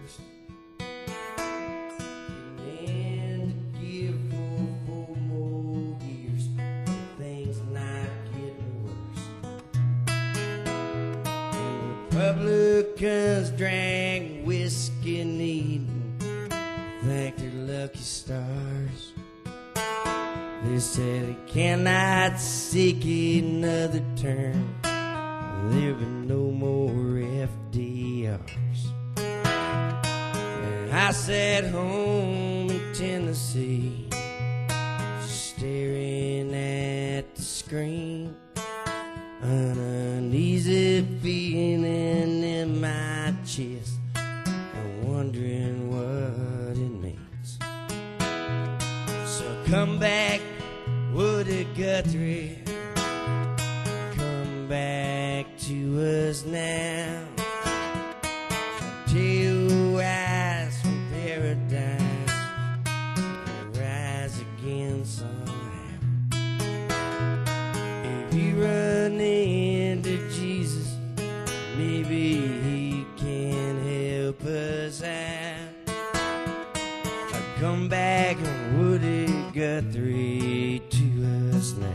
worst. And to give for 4 more years, things not getting worse. And Republicans drank whiskey and eating, thank their lucky stars. They said he cannot seek another term. There'll be no more FDRs. And I sat home in Tennessee, staring at the screen, an uneasy feeling in my chest, and wondering what it means. So come back, Woody Guthrie, come back to us now. Till rise from paradise and rise again somehow. If you run into Jesus, maybe he can help us out. Come back, Woody Guthrie, to us now.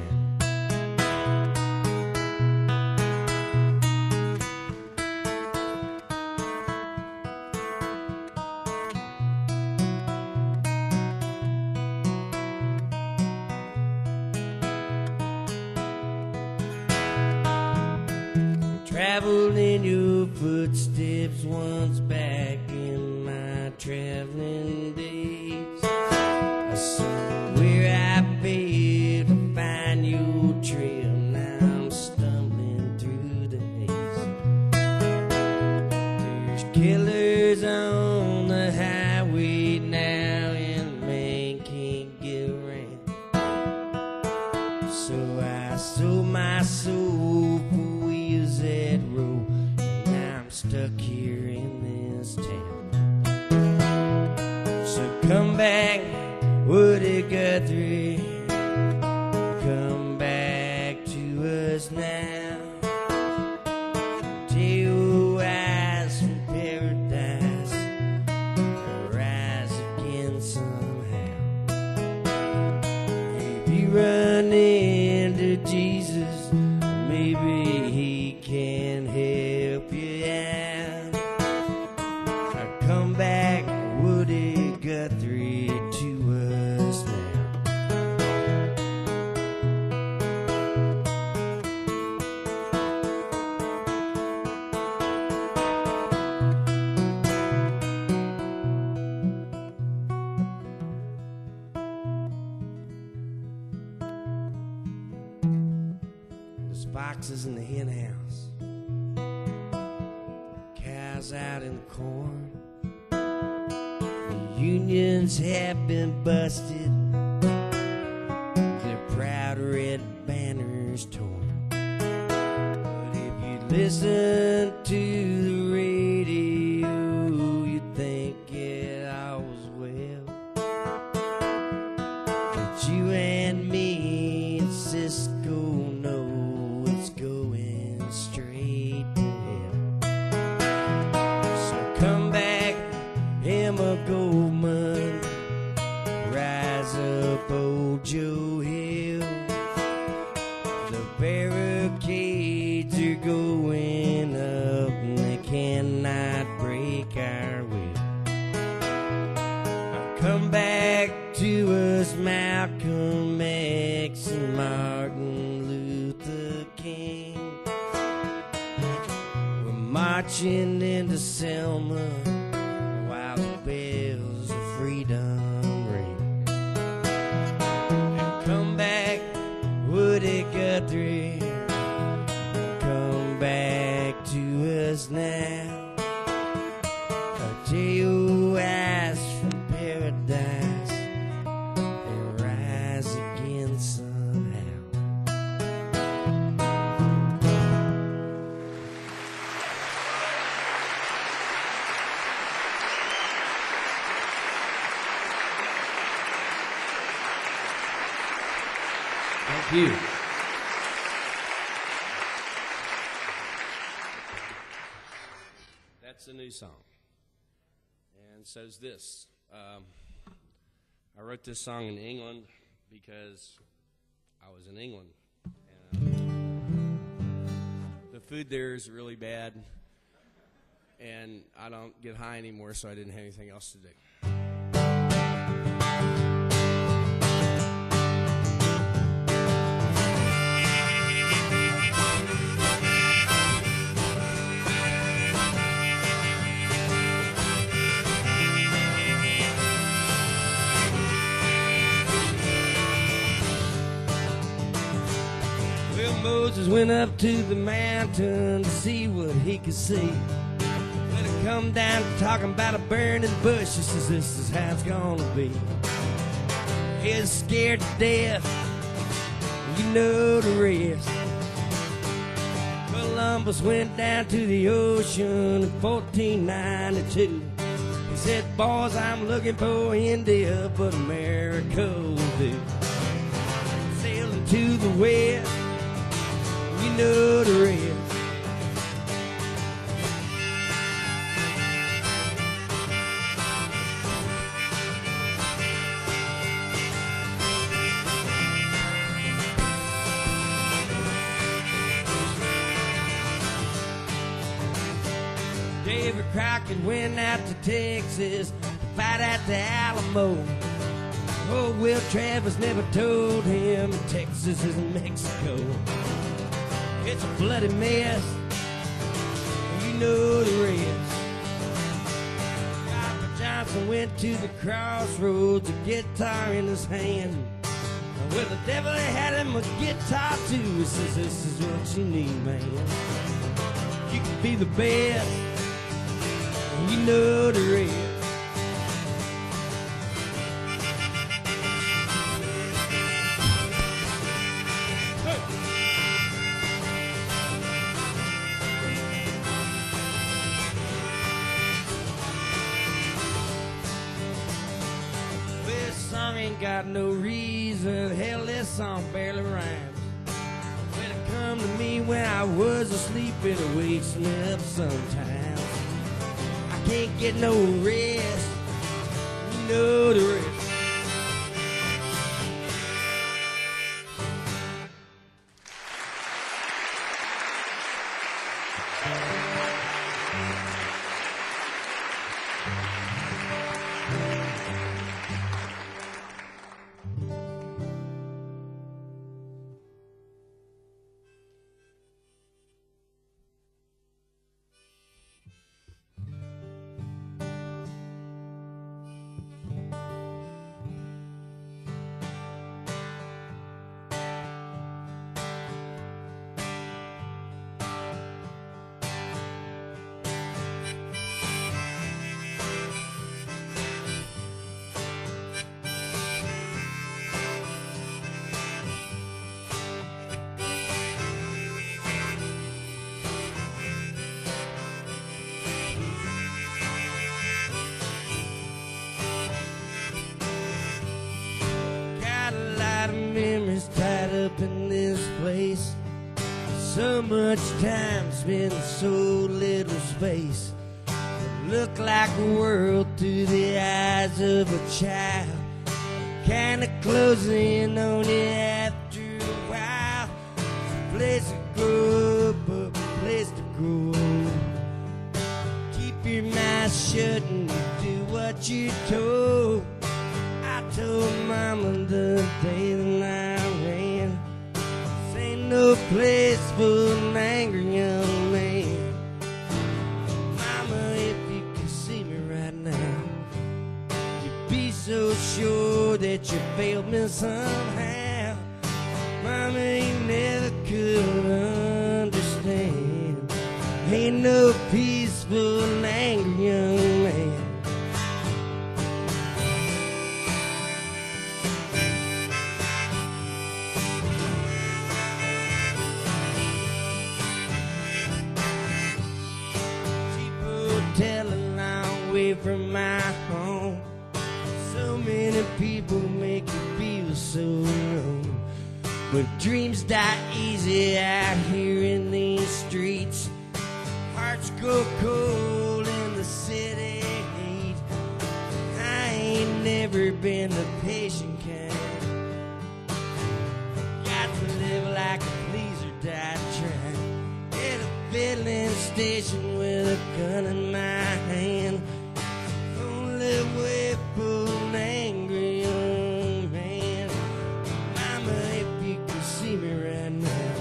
Traveled in your footsteps once back in my traveling days. I somewhere I failed to find your trail. Now I'm stumbling through the haze. There's killers on the highway now, and man can't get around. So I sold my soul for wheels that roll. Now I'm stuck here in this town. So come back, Woody Guthrie, come back to us now. Till rise from paradise, rise again somehow. If you run into Jesus, maybe he can help you out. Come back, Woody Guthrie, to us now. There's boxes in the hen house, cows out in the corn. Unions have been busted, their proud red banners torn. But if you listen to the radio, you'd think it all was well. But you and me and Cisco know it's going straight to hell. So come back, Emma Goldman, rise up, old Joe Hill. The barricades are going up, and they cannot break our will. Come back to us, Malcolm X and Martin Luther King. We're marching into Selma while the bells of freedom ring. And come back, Woody Guthrie, come back to us now. Till rise from paradise and rise again somehow. Thank you. That's a new song. and says this. I wrote this song in England because I was in England. And, the food there is really bad, and I don't get high anymore, so I didn't have anything else to do. Moses went up to the mountain to see what he could see. When it come down to talking about a burning bush, he says this is how it's gonna be. He's scared to death, you know the rest. Columbus went down to the ocean in 1492. He said, boys, I'm looking for India, but America will do. Sailing to the west, you know the rest. David Crockett went out to Texas to fight at the Alamo. Oh, Will Travis never told him Texas is Mexico. It's a bloody mess, you know the rest. Robert Johnson went to the crossroads, a guitar in his hand. Well, the devil had him a guitar too. He says, this is what you need, man. You can be the best, you know the rest. Got no reason, hell, this song barely rhymes. When it come to me when I was asleep, it wakes me up sometimes. I can't get no rest, you know the rest. In this place, so much time spent, so little space. It look like a world through the eyes of a child, kinda closing in on you after a while. It's a place to grow up, a place to grow old. Keep your mouth shut and do what you're told. I told Mama the day that I ran, no place for an angry young man. Mama, if you could see me right now, you'd be so sure that you failed me somehow. Mama, you never could understand. Ain't no peace for an angry young man. From my home, so many people make you feel so alone. But dreams die easy out here in these streets. Hearts go cold in the city heat. never been the patient kind. Got to live like a pleaser, die trying. At a filling station with a gun in my hand. Only way for an angry young man. Mama, if you could see me right now,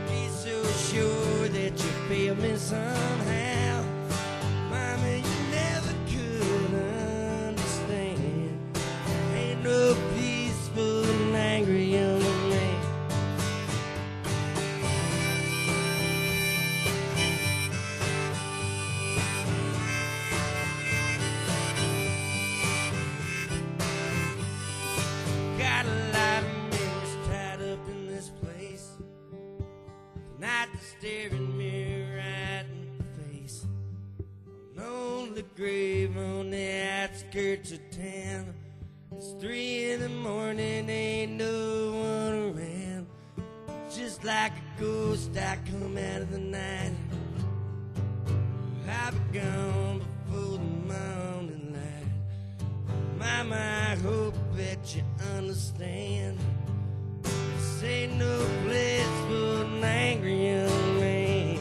be so sure that you feel me somehow. Mama, you never could understand. Ain't no peaceful and angry young man. Got a lot of memories tied up in this place. Tonight the staring mirror right in the face. A lonely grave on the outskirts of town. It's 3 in the morning, ain't no one around. Just like a ghost I come out of the night. I'll be gone before the morning light. Mama, I hope that you understand. This ain't no place for an angry young man.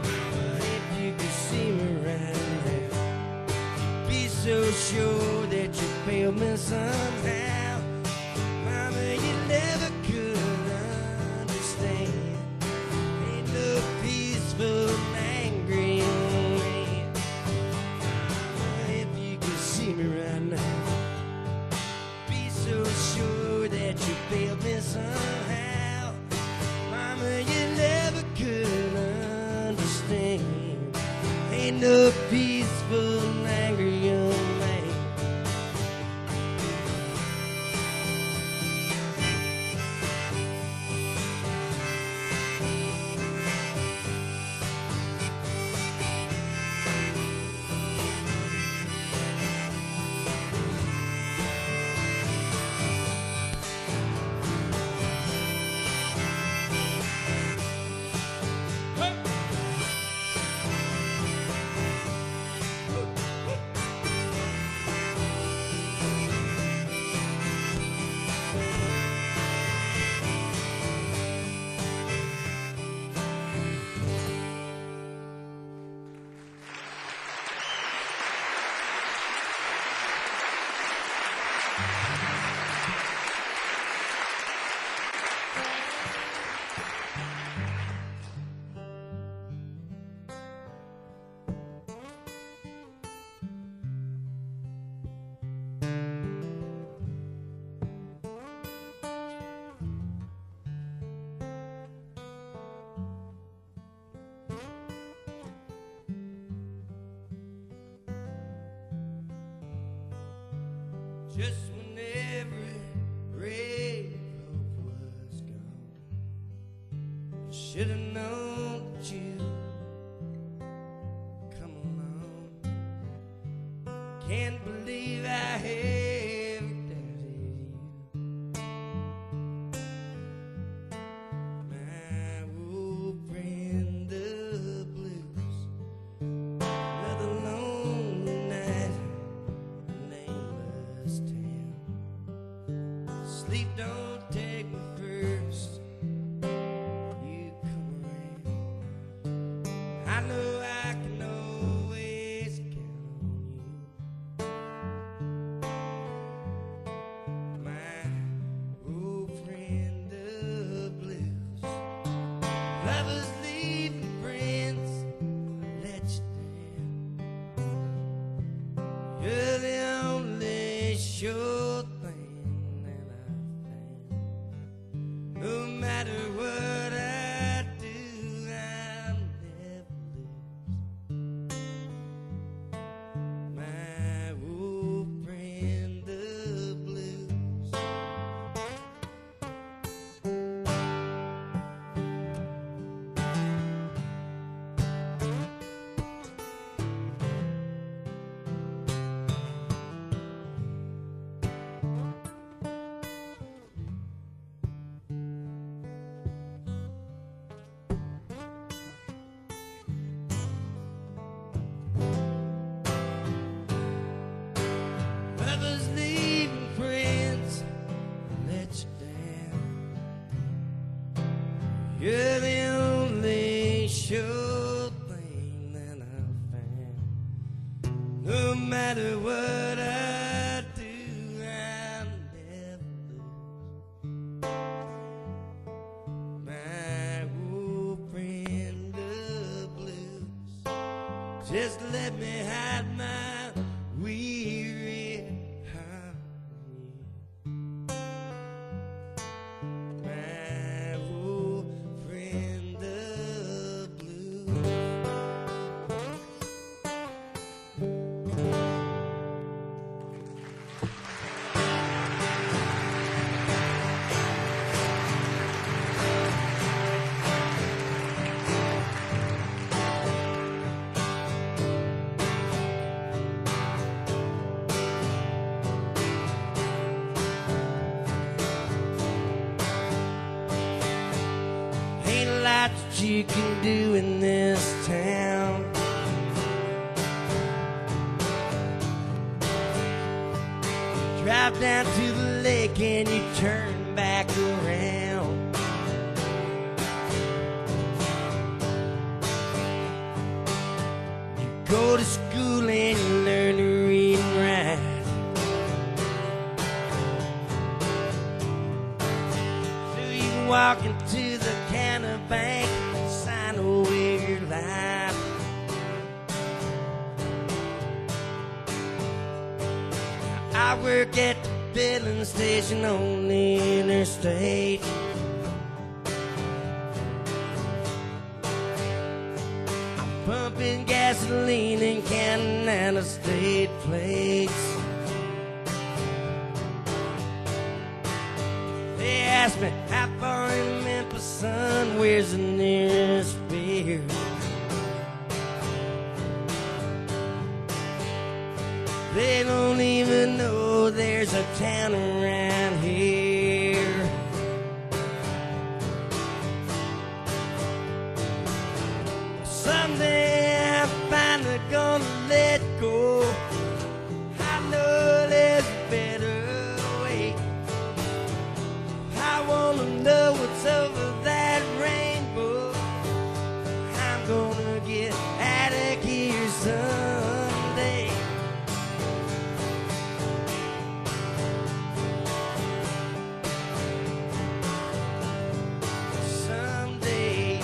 Mama, if you could see me right now, be so sure that you feel me somehow. Mama, you never could understand. Ain't no peaceful and angry young man. Mama, if you could see me right now, be so sure that you feel me somehow. Mama, you never could understand. Ain't no peaceful and angry young man. Just when every ray of hope was gone, I should have known that you come along. Can't believe I have doubted you. My old friend, the blues. Another lonely night, nameless town. Sleep don't take me first. You come around. I know I can always count on you. My old friend, the blues. Lovers leaving friends, I let you down. You're the only sure thing that I found. No matter what I do, I'll never lose. My old friend, the blues. sure thing that I found. No matter what I do, I'll never lose my old friend the blues. Just let me hide my weary heart. My old friend the blues. Ain't a lot that you can do in this town. Drive down to the lake and you turn back around. You go to school and you learn to read and write. So you can walk into the counter bank, sign away your life. I work at the filling station on the interstate. I'm pumping gasoline and counting out of state plates. They ask me how far in Memphis, son, where's the nearest beer? They don't even know there's a town around here. Someday I'm finally gonna let go. I know there's a better way. I wanna know what's over that rainbow. I'm gonna get out of here someday. Someday.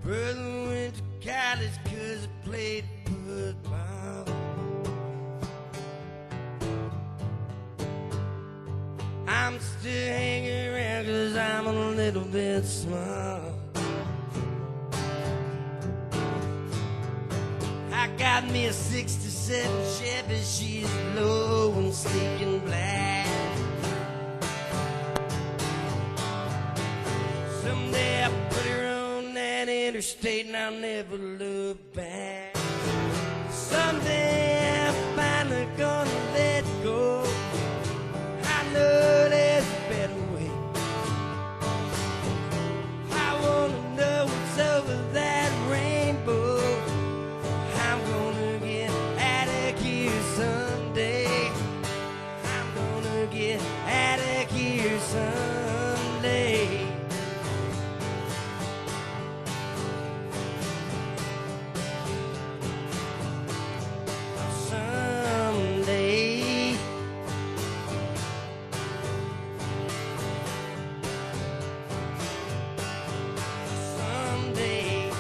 Brother went to college 'cause he played football. I'm still hanging around 'cause I'm a little bit small. I got me a 67 Chevy, she's low and sleek and black. Someday I'll put her on that interstate and I'll never look back. Someday I'm finally gonna let go. I know there's a better way. I wanna know what's over that rainbow. I'm gonna get out of here someday. I'm gonna get out of here someday. Someday. Someday.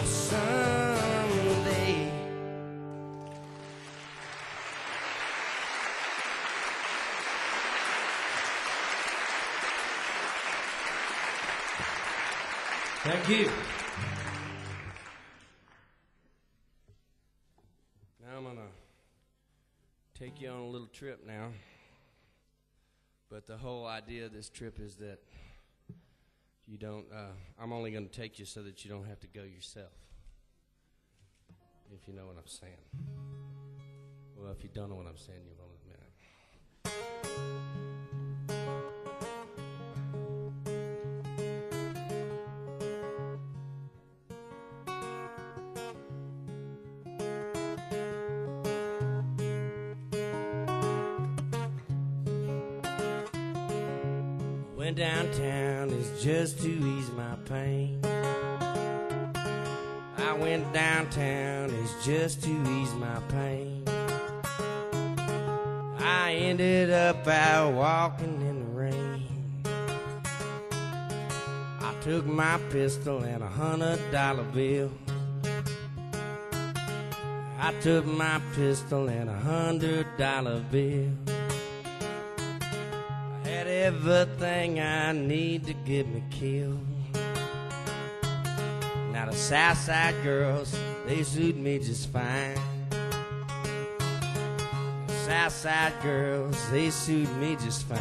Someday. Thank you. Now I'm gonna take you on a little trip now. But the whole idea of this trip is that you don't, I'm only gonna take you so that you don't have to go yourself. If you know what I'm saying. Well, if you don't know what I'm saying, you will in a minute. Went downtown is just to ease my pain. I went downtown is just to ease my pain. I ended up out walking in the rain. I took my pistol and $100 bill. I took my pistol and $100 bill. I had everything I need to get me killed. Now the Southside girls, they suit me just fine. The Southside girls, they suit me just fine.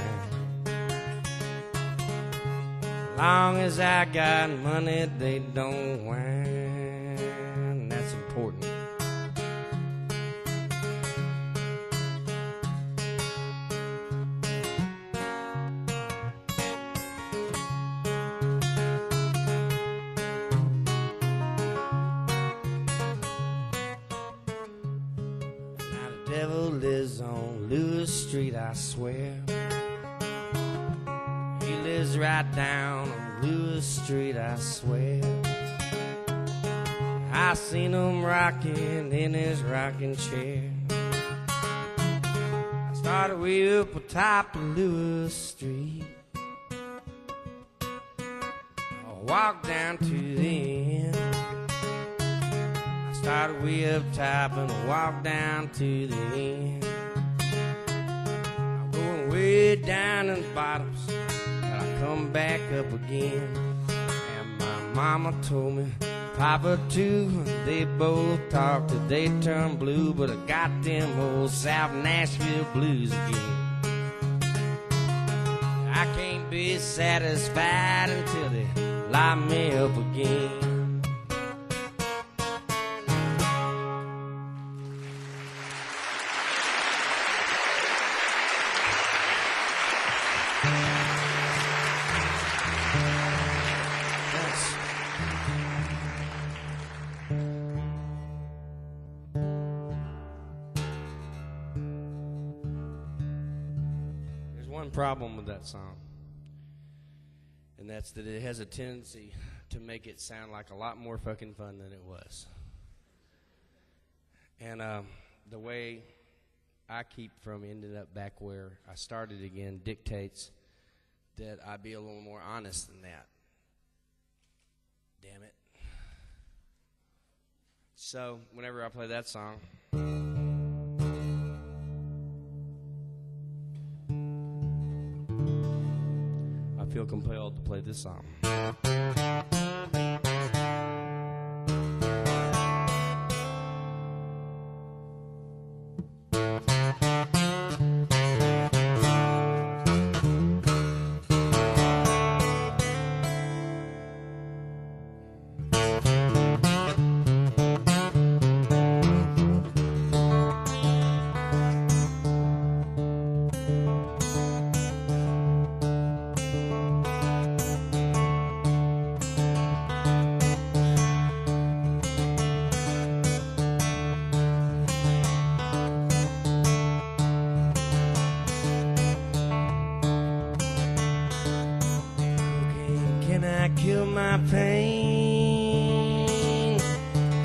Long as I got money, they don't whine. That's important. Devil lives on Lewis Street, I swear. He lives right down on Lewis Street, I swear. I seen him rocking in his rocking chair. I started way up on top of Lewis Street. I walked down to the end. Started way up top and I walked down to the end. I'm going way down in the bottoms, but I come back up again. And my mama told me, Papa too, they both talked till they turned blue, but I got them old South Nashville blues again. I can't be satisfied until they lock me up again. Problem with that song, and that's that it has a tendency to make it sound like a lot more fucking fun than it was. And the way I keep from ending up back where I started again dictates that I be a little more honest than that. Damn it. So whenever I play that song, I feel compelled to play this song.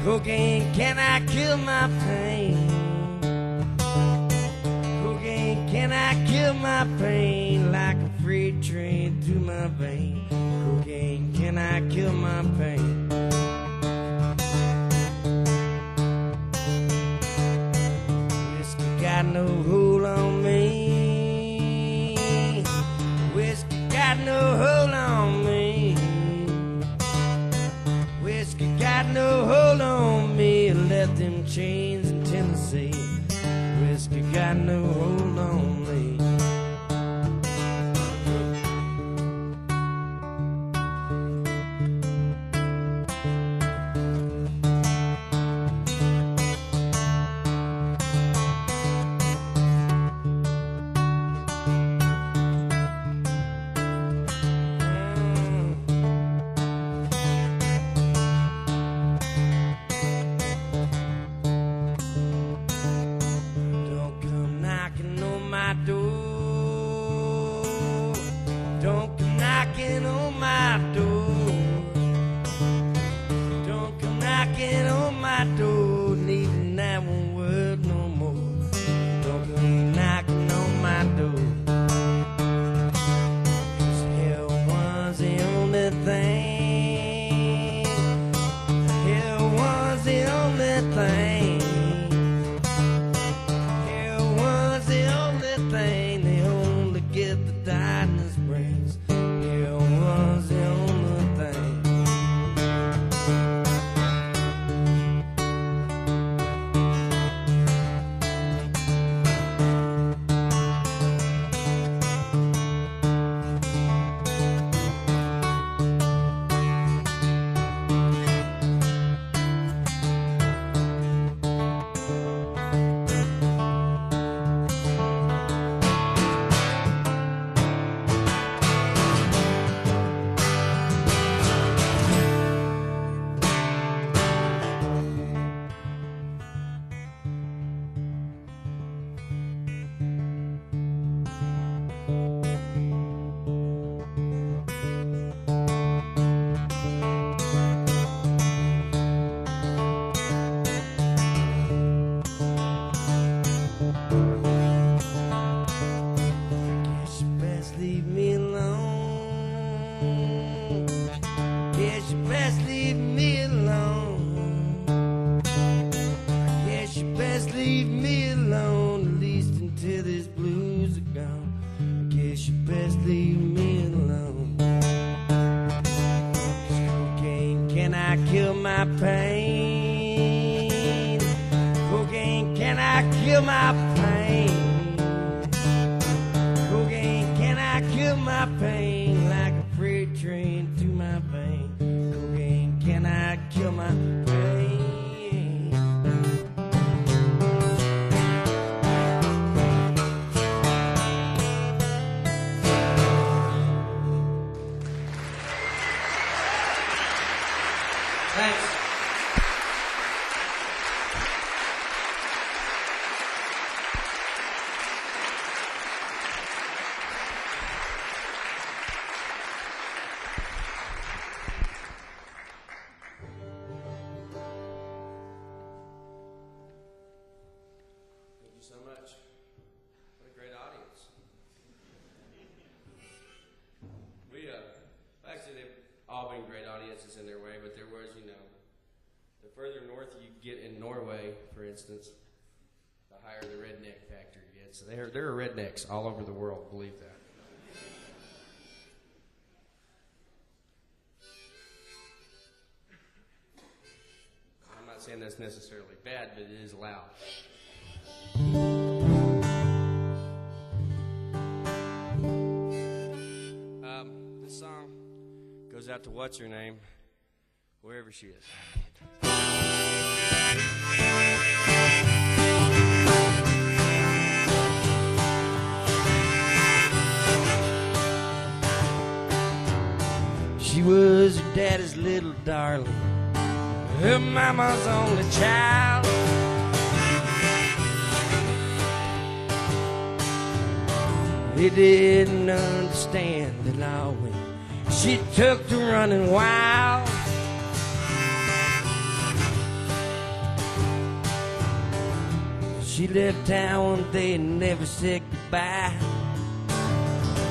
Cocaine, can I kill my pain? Cocaine, can I kill my pain? Like a freight train through my vein. Cocaine, can I kill my pain? Whiskey got no hold on me. Whiskey got no hold on me. Whiskey got no hold on me. Left them chains in Tennessee. Whiskey got no hold on me. best leave me alone. Guess you best leave me alone. Guess you best leave me alone, at least until these blues are gone. Guess you best leave me alone. 'Cause cocaine, can I kill my pain? Cocaine, can I kill my pain? Cocaine, can I kill my pain like a freight train to my vein? Cocaine, can I kill my pain? Thanks. Thank you so much. What a great audience. Actually, they've all been great audiences in their way, but there was, the further north you get in Norway, for instance, the higher the redneck factor gets. So there are rednecks all over the world, believe that. I'm not saying that's necessarily bad, but it is loud. This song goes out to what's her name, wherever she is. She was her daddy's little darling, her mama's only child. They didn't understand the law when she took to running wild. She left town one day and never said goodbye.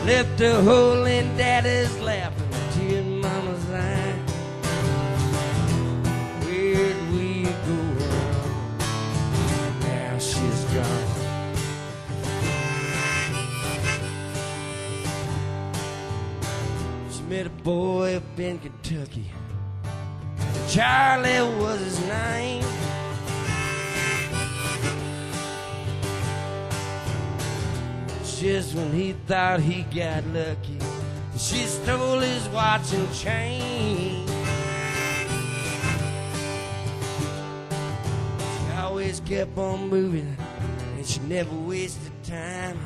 Left a hole in daddy's lap and a tear in mama's eye. Where'd we go wrong? Now she's gone. Met a boy up in Kentucky. Charlie was his name. Just when he thought he got lucky, she stole his watch and chain. She always kept on moving, and she never wasted time.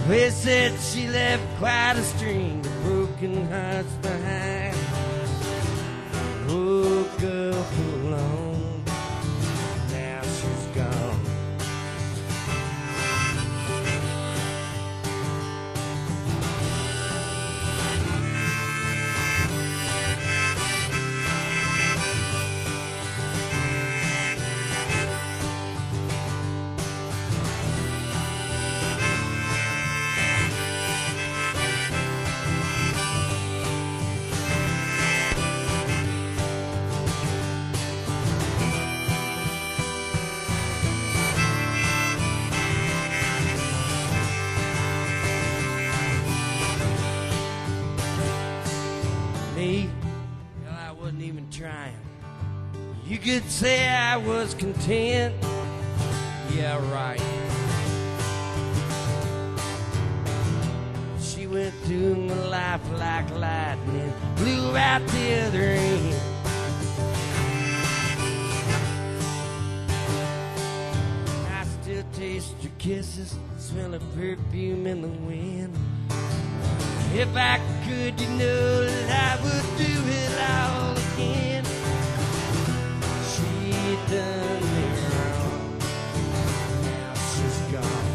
They said she left quite a string of broken hearts behind. Woke up alone, now she's gone. Well, I wasn't even trying. You could say I was content. Yeah, right. She went through my life like lightning, blew out the other end. I still taste your kisses, smell of perfume in the wind. If I could, you know that I would do it all again. She done me wrong, now she's gone.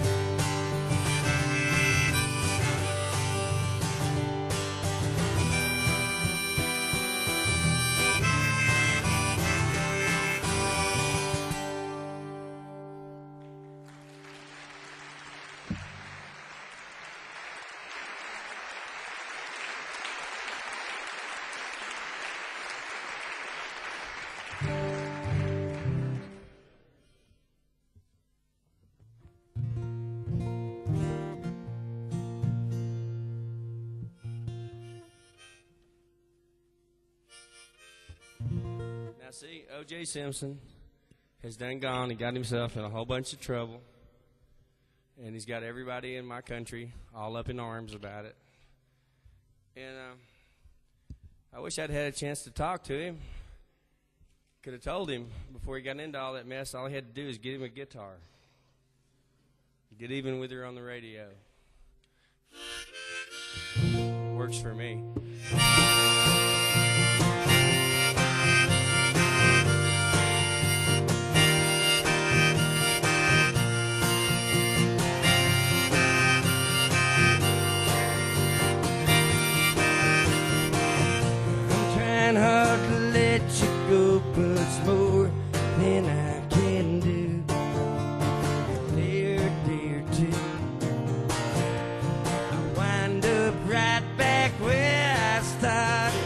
Now, see, O.J. Simpson has done gone. He got himself in a whole bunch of trouble. And he's got everybody in my country all up in arms about it. And I wish I'd had a chance to talk to him. Could have told him before he got into all that mess, all he had to do is get him a guitar. Get even with her on the radio. Works for me. Hard to let you go, but it's more than I can do. Dear too. I wind up right back where I started.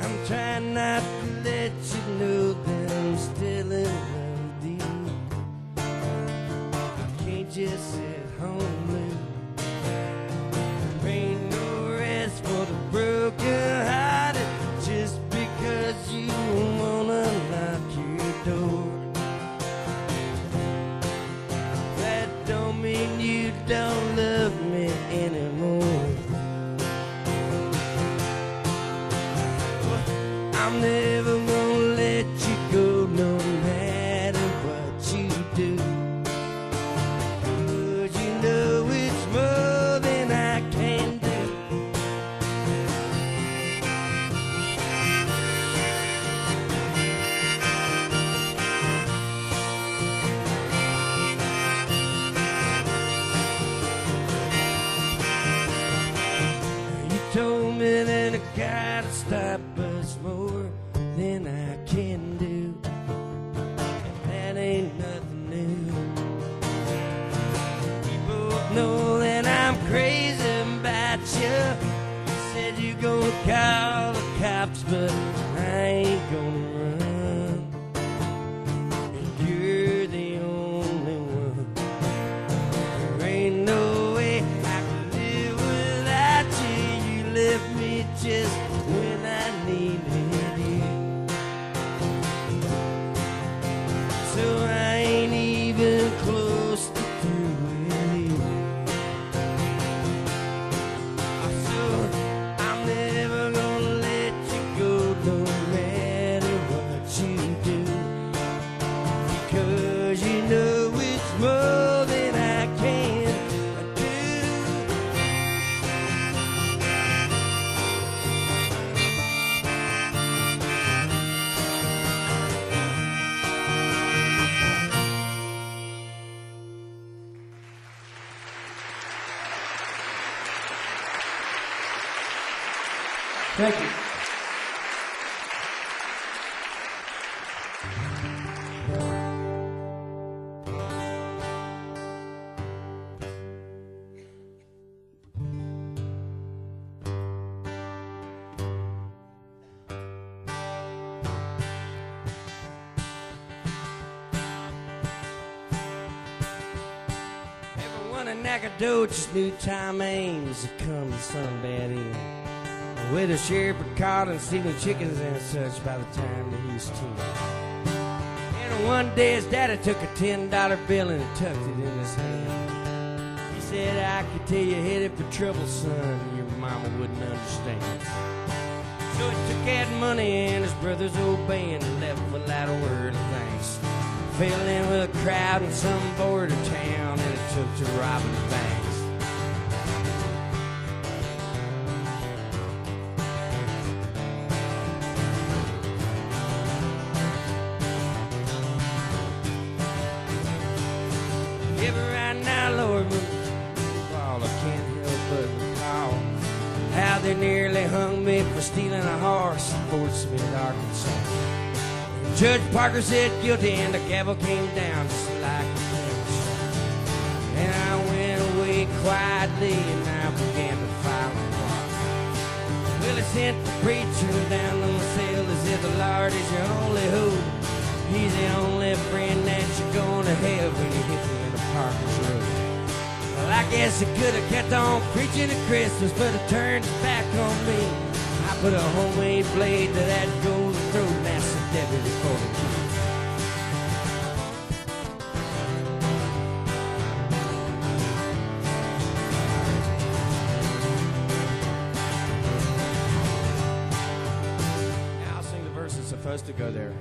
I'm trying not to let you know that I'm still in love with you. I can't just sit home blue. There ain't no rest for the broken hearted. Just because you wanna lock your door, that don't mean you don't love me anymore. I'm never gonna let you go, no matter what you do. 'Cause you know it's more than I can do. Told me that I gotta stop, but it's more than I can do. And that ain't nothing new. You both know that I'm crazy about you. You said you gonna call the cops, but I ain't gonna run. And you're the only one. There ain't no way I can live without you. You left me just when I needed you. So I ain't even close to through with you. So I'm never gonna let you go, no matter what you do. Because you know it's more than I can do. Thank you. Everyone in Nacogdoches knew Tom Ames had come to Sunbad Inn. With a shepherd caught and stealing chickens and such by the time that he was 10. And one day his daddy took a $10 bill and tucked it in his hand. He said, I could tell you headed for trouble, son, your mama wouldn't understand. So he took that money and his brother's old band and left without a word of thanks. Fell in with a crowd in some border town and it took to robbing banks. Yeah, but right now, Lord, I can't help but recall how they nearly hung me for stealing a horse in Fort Smith, Arkansas. And Judge Parker said guilty and the gavel came down just like a flash. And I went away quietly and I began to file a plot. Well, he sent the preacher down on the cell as if the Lord is your only hope. He's the only friend that you're gonna have when you hit the end of Parker's Road. Well, I guess he could have kept on preaching at Christmas, but it turned his back on me. I put a homemade blade to that golden throat, and that's the deputy for for the kids. Now I'll sing the verse that's supposed to go there.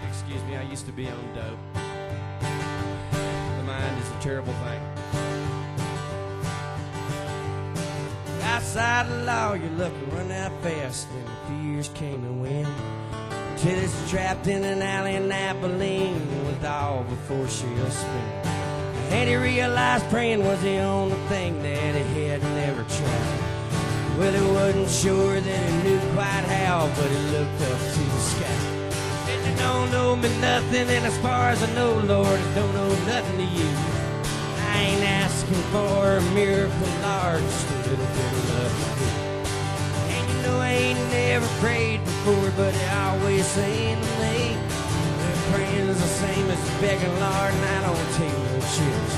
Excuse me, I used to be on dope. The mind is a terrible thing. Outside the law, you're lucky run out fast, and the fears came and went. Till it's trapped in an alley in Abilene with all before she'll spin. And he realized praying was the only thing that he had never tried. Well, he wasn't sure that he knew quite how, but he looked up to the sky. And you don't owe me nothing, and as far as I know, Lord, I don't owe nothing to you. I ain't asking for a miracle, Lord, just a little bit of love. And you know I ain't never prayed before, but he always saying to me, that praying is the same as begging, Lord, and I don't take no chance.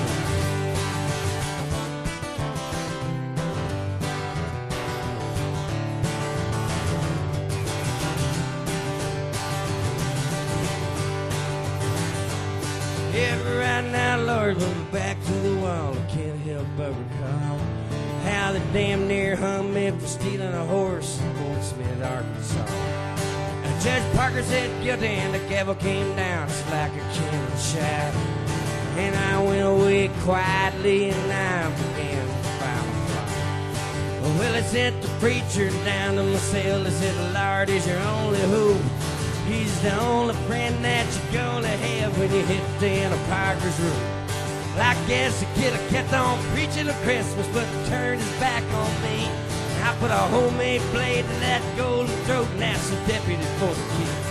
Yeah, but right now, Lord, when we're back to the wall, I can't help but recall how they damn near hung me for stealing a horse in Fort Smith, Arkansas. And Judge Parker said guilty, and the gavel came down just like a cannon shot. And I went away quietly, and I began to file a plot. Well, I sent the preacher down to my cell. I said, Lord is your only hope. He's the only friend that you're gonna have when you hit the end of Parker's room. Well, I guess the kid kept on preaching of Christmas, but turned his back on me. I put a homemade blade to that golden throat, and that's the deputy for the kid.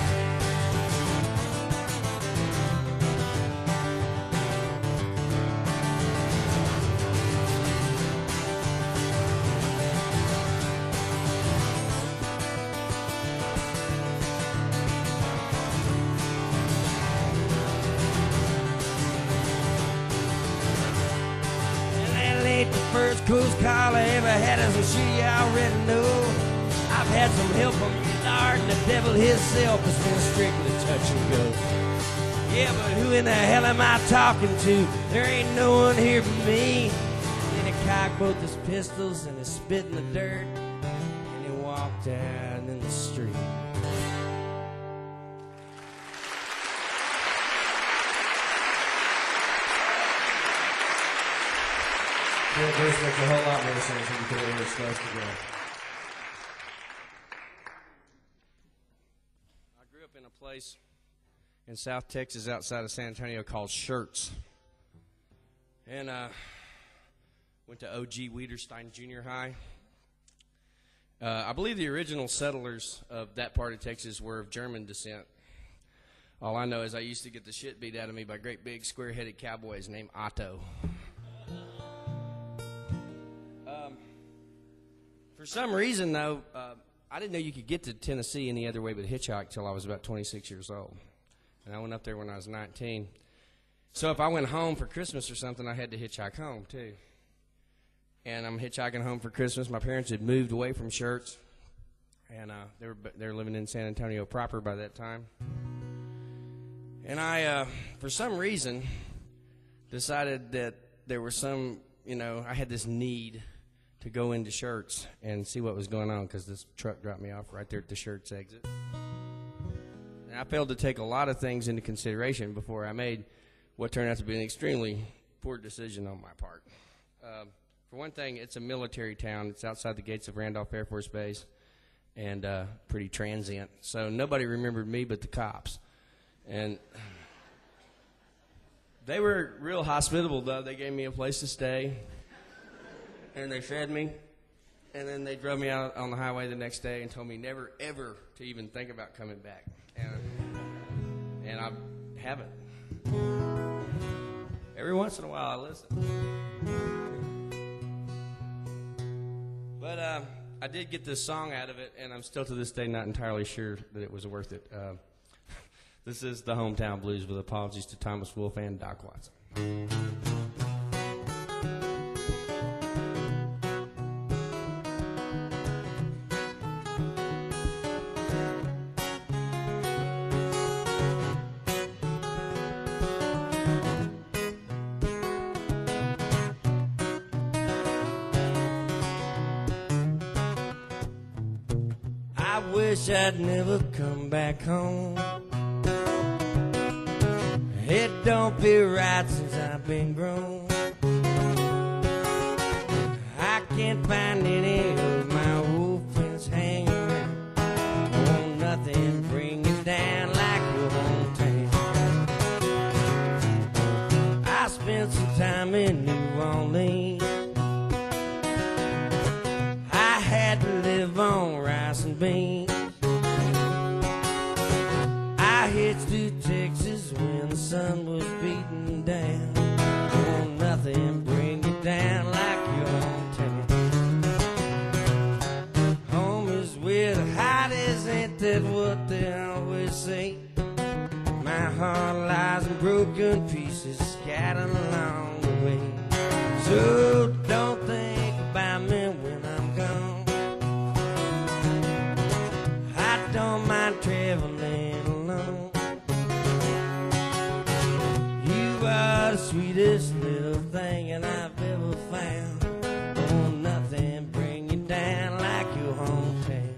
First close call I ever had, as I'm sure you already know. I've had some help from you, Lord, and the devil himself has been strictly touch and go. Yeah, but who in the hell am I talking to? There ain't no one here but me. Then he cocked both his pistols and he spit in the dirt, and he walked out in the street. That verse makes a whole lot more sense when you put it where it's supposed to go. I grew up in a place in South Texas outside of San Antonio called Shirts. And went to O.G. Wiederstein Junior High. I believe the original settlers of that part of Texas were of German descent. All I know is I used to get the shit beat out of me by great big square-headed cowboys named Otto. For some reason, though, I didn't know you could get to Tennessee any other way but hitchhike till I was about 26 years old. And I went up there when I was 19. So if I went home for Christmas or something, I had to hitchhike home, too. And I'm hitchhiking home for Christmas. My parents had moved away from Shirts, and they were living in San Antonio proper by that time. And I, for some reason, decided that there was some, I had this need to go into Shirts and see what was going on, because this truck dropped me off right there at the Shirts exit. And I failed to take a lot of things into consideration before I made what turned out to be an extremely poor decision on my part. For one thing, it's a military town. It's outside the gates of Randolph Air Force Base, and pretty transient. So nobody remembered me but the cops. And they were real hospitable, though. They gave me a place to stay, and they fed me, and then they drove me out on the highway the next day and told me never, ever to even think about coming back. And I haven't. Every once in a while I listen. But I did get this song out of it, and I'm still to this day not entirely sure that it was worth it. This is the Hometown Blues, with apologies to Thomas Wolfe and Doc Watson. I wish I'd never come back home. It don't feel right since I've been grown. I can't find any of my old friends hanging around. I want nothing bring it down like your hometown. I spent some time in New Orleans. I had to live on rice and beans. I hitched to Texas when the sun was beating down. I want nothing bring it down like your hometown. Home is where the heart is, ain't that what they always say? My heart lies in broken pieces scattered along the way. So don't think about me when I'm gone. I don't mind traveling alone. You are the sweetest little thing that I've ever found. Oh, nothing bring you down like your hometown.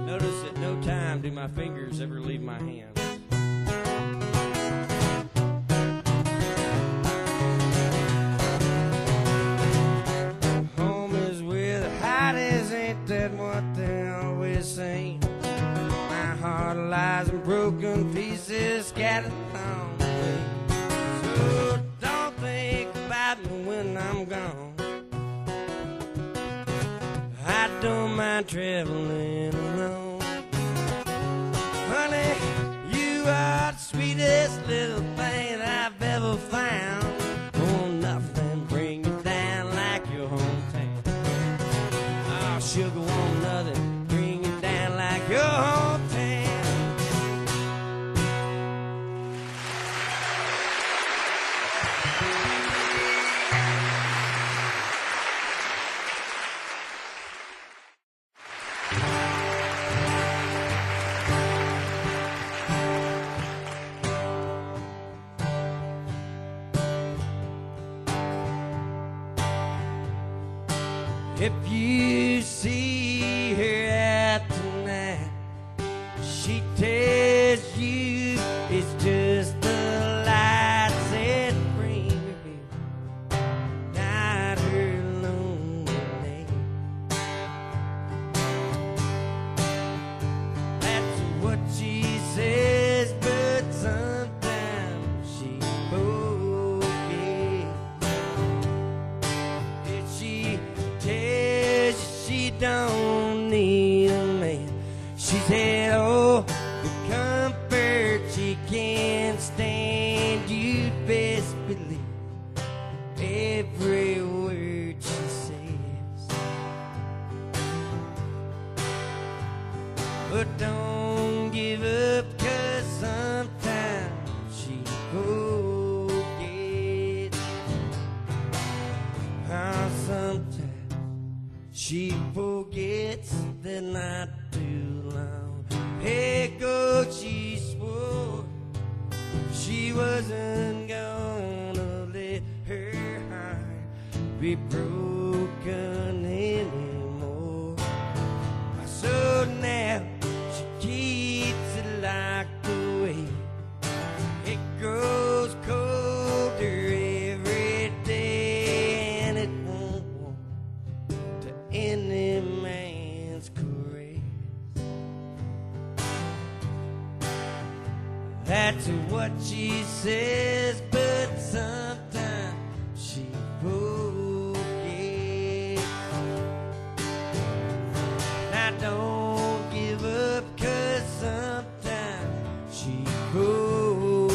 Notice at no time do my fingers ever leave my hands. Home is where the heart is, ain't that what they always say? My heart lies in broken pieces scattered along the way. So don't think about me when I'm gone. I don't mind traveling alone. Honey, you are the sweetest little thing that I've ever found. Oh, nothing bring you down like your hometown. Oh, sugar, won't nothing bring you down like your hometown. If you see her out tonight, she tells you it's just the lights that bring her here, not her lonely. That's what she says, but sometimes she forgets. If she tells you she don't need a man, she said, oh, the comfort she can't stand, you'd best believe every word she says. But don't give up, 'cause sometimes she forgets. How sometimes she forgets that not too long ago she swore she wasn't gonna let her heart be broken anymore. So now she keeps it locked away. It grows colder every day, and it won't want to any man's caress. That's what she says, but sometimes she forgets. Now don't give up, 'cause sometimes she forgets.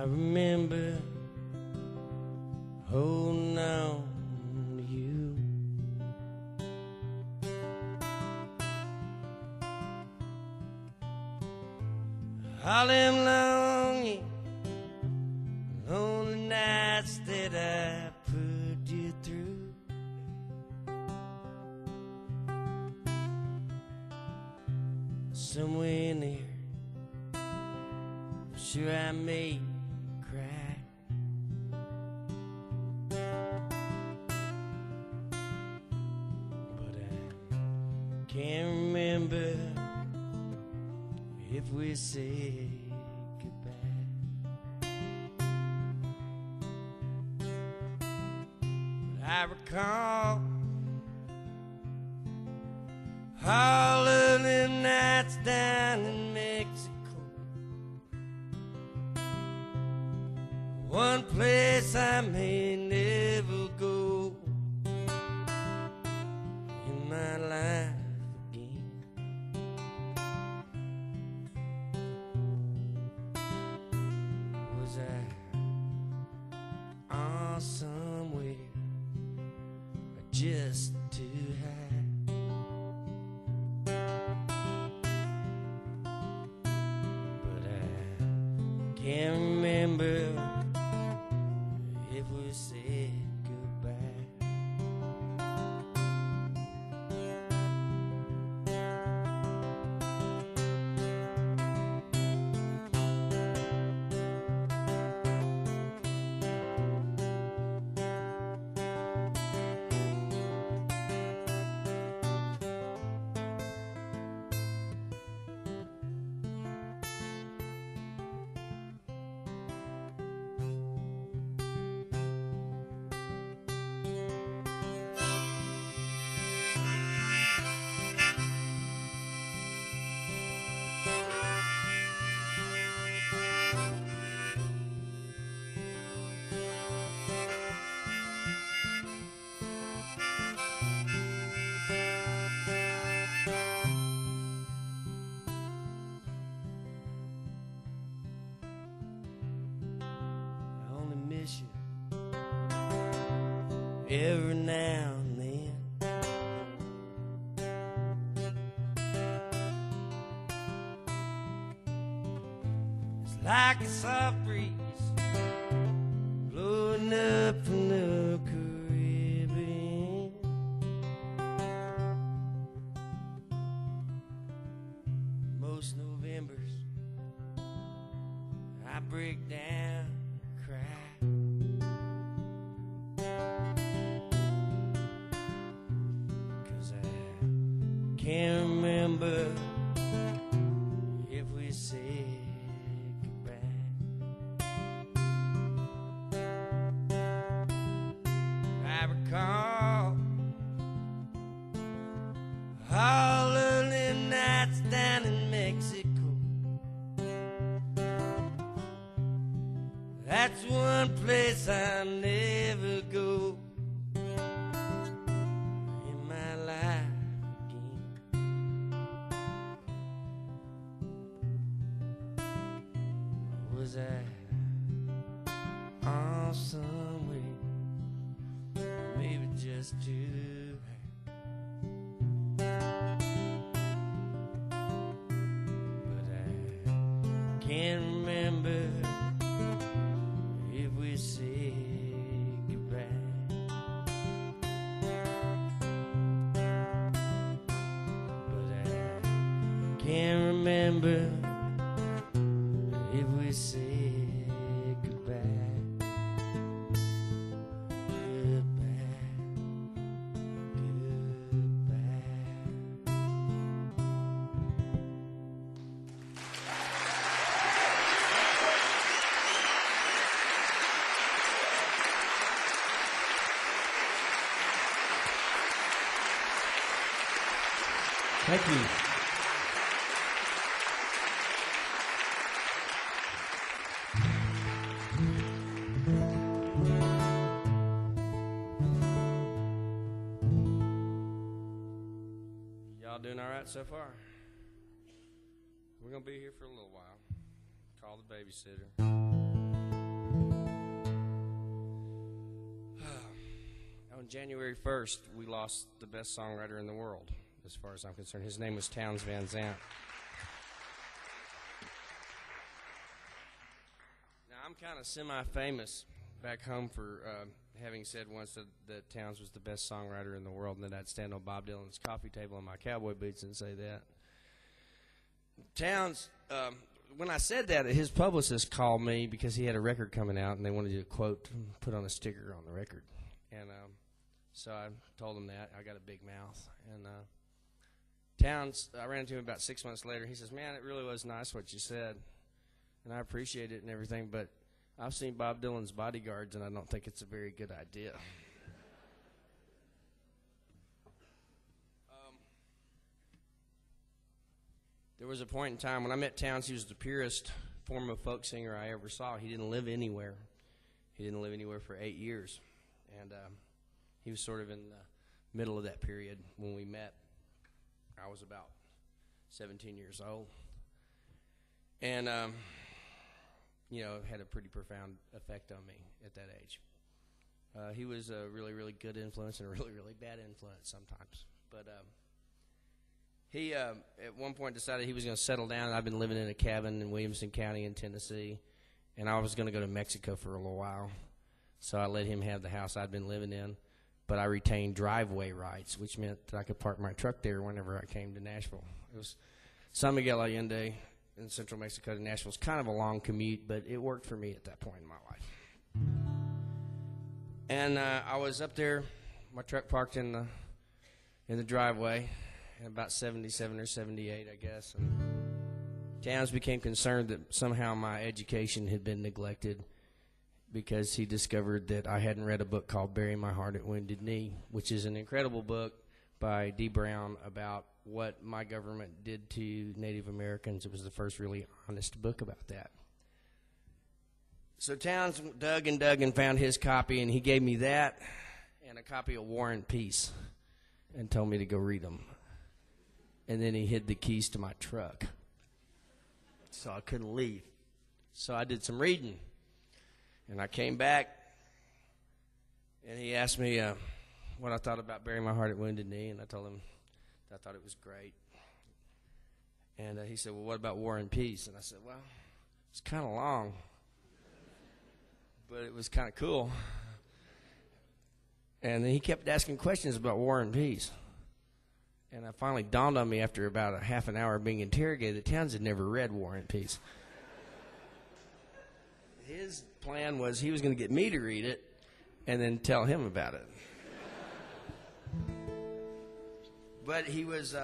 I remember holding on to you. All them lonely nights that I put you through. Somewhere in there, I'm sure I made you cry. But I can't remember if we said goodbye. But I recall all of them nights down in Mexico. One place I may never go in my life again. Was I on somewhere or just too high? Can't remember if we said goodbye. Every now and then, it's like a soft breeze blowing up from the Caribbean. Most Novembers I break down and cry. Can't remember if we said goodbye. I recall all of the nights down in Mexico. That's one place I'll never go in my life. Was I on somewhere, maybe just too high? But I can't remember if we said goodbye. But I can't remember if we said goodbye. Goodbye. Goodbye. Thank you. Y'all doing all right so far? We're going to be here for a little while. Call the babysitter. January 1st, we lost the best songwriter in the world, as far as I'm concerned. His name was Townes Van Zandt. Now, I'm kind of semi-famous back home for having said once that Townes was the best songwriter in the world, and that I'd stand on Bob Dylan's coffee table in my cowboy boots and say that. Townes, when I said that, his publicist called me because he had a record coming out, and they wanted to quote, put on a sticker on the record. And so I told him that. I got a big mouth. And Townes, I ran into him about 6 months later. He says, man, it really was nice what you said, and I appreciate it and everything, but I've seen Bob Dylan's Bodyguards, and I don't think it's a very good idea. There was a point in time when I met Townes, he was the purest form of folk singer I ever saw. He didn't live anywhere. He didn't live anywhere for 8 years. And he was sort of in the middle of that period when we met. I was about 17 years old. And, you know, it had a pretty profound effect on me at that age. He was a really, really good influence and a really, really bad influence sometimes. But he, at one point, decided he was going to settle down. I've been living in a cabin in Williamson County in Tennessee, and I was going to go to Mexico for a little while. So I let him have the house I'd been living in, but I retained driveway rights, which meant that I could park my truck there whenever I came to Nashville. It was San Miguel Allende in central Mexico to Nashville. It's kind of a long commute, but it worked for me at that point in my life. And I was up there, my truck parked in the driveway, in about 77 or 78, I guess. And Townes became concerned that somehow my education had been neglected because he discovered that I hadn't read a book called Bury My Heart at Wounded Knee, which is an incredible book by D. Brown about what my government did to Native Americans. It was the first really honest book about that. So Townes dug and found his copy, and he gave me that and a copy of War and Peace and told me to go read them. And then he hid the keys to my truck, so I couldn't leave. So I did some reading, and I came back, and he asked me what I thought about Bury My Heart at Wounded Knee, and I told him that I thought it was great. And he said, well, what about War and Peace? And I said, well, it's kind of long, but it was kind of cool. And then he kept asking questions about War and Peace. And it finally dawned on me after about a half an hour of being interrogated that Townes had never read War and Peace. His plan was he was going to get me to read it and then tell him about it. But he was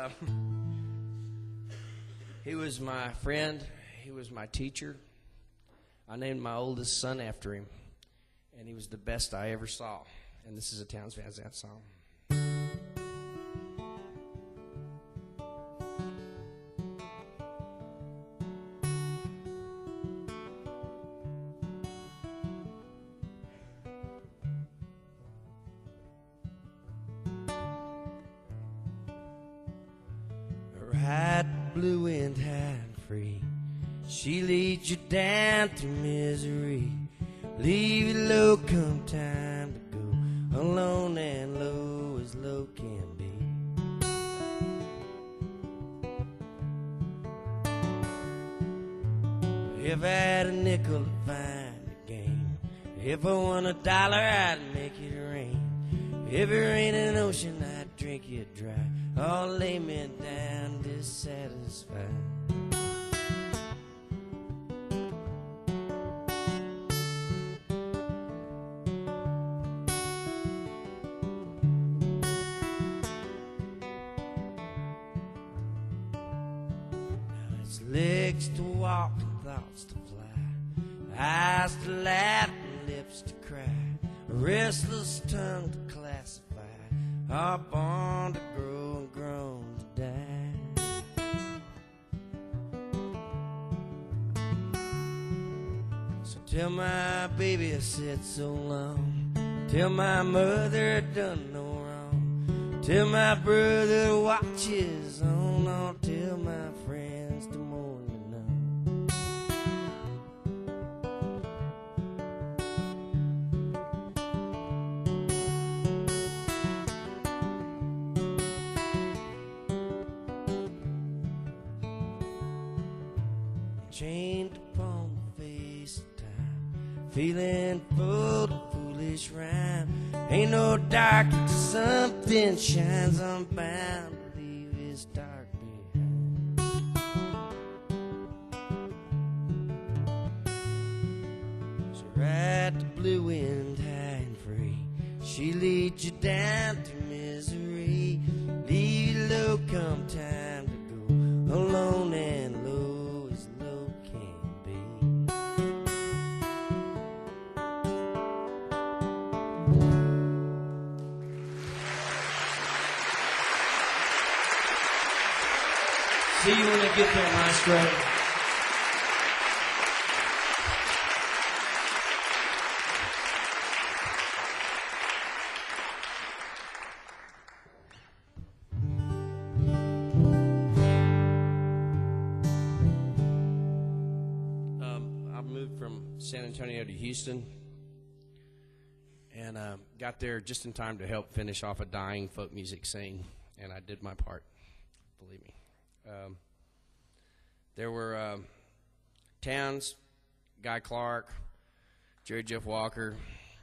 my friend. He was my teacher. I named my oldest son after him, and he was the best I ever saw. And this is a Townes Van Zandt song. Blue and high and free, she leads you down to misery. Leave you low come time to go, alone and low as low can be. If I had a nickel to find a game, if I won $1 I'd make it rain. If it rained an ocean I'd drink it dry, or lay me down dissatisfied. Now it's legs to walk and thoughts to fly, eyes to laugh and lips to cry, a restless tongue to classify, are born to grow and grown to die. So tell my baby I said so long, tell my mother I done no wrong, tell my brother watches on, tell my friends to mourn me now. feeling full of foolish rhyme. Ain't no dark till something shines. I'm bound to leave this dark behind. So ride the blue wind high and free. She leads you down to misery. Leave you low come time to go. Alone and low as low can be. See you when I get there, Maestro. San Antonio to Houston, and got there just in time to help finish off a dying folk music scene, and I did my part, believe me. There were Towns, Guy Clark, Jerry Jeff Walker.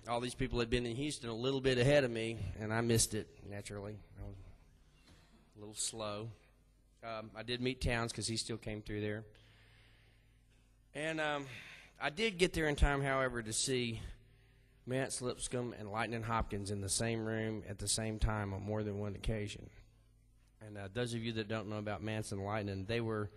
All these people had been in Houston a little bit ahead of me, and I missed it, naturally. I was a little slow. I did meet Towns because he still came through there. And I did get there in time, however, to see Mance Lipscomb and Lightning Hopkins in the same room at the same time on more than one occasion. And those of you that don't know about Mance and Lightning, they were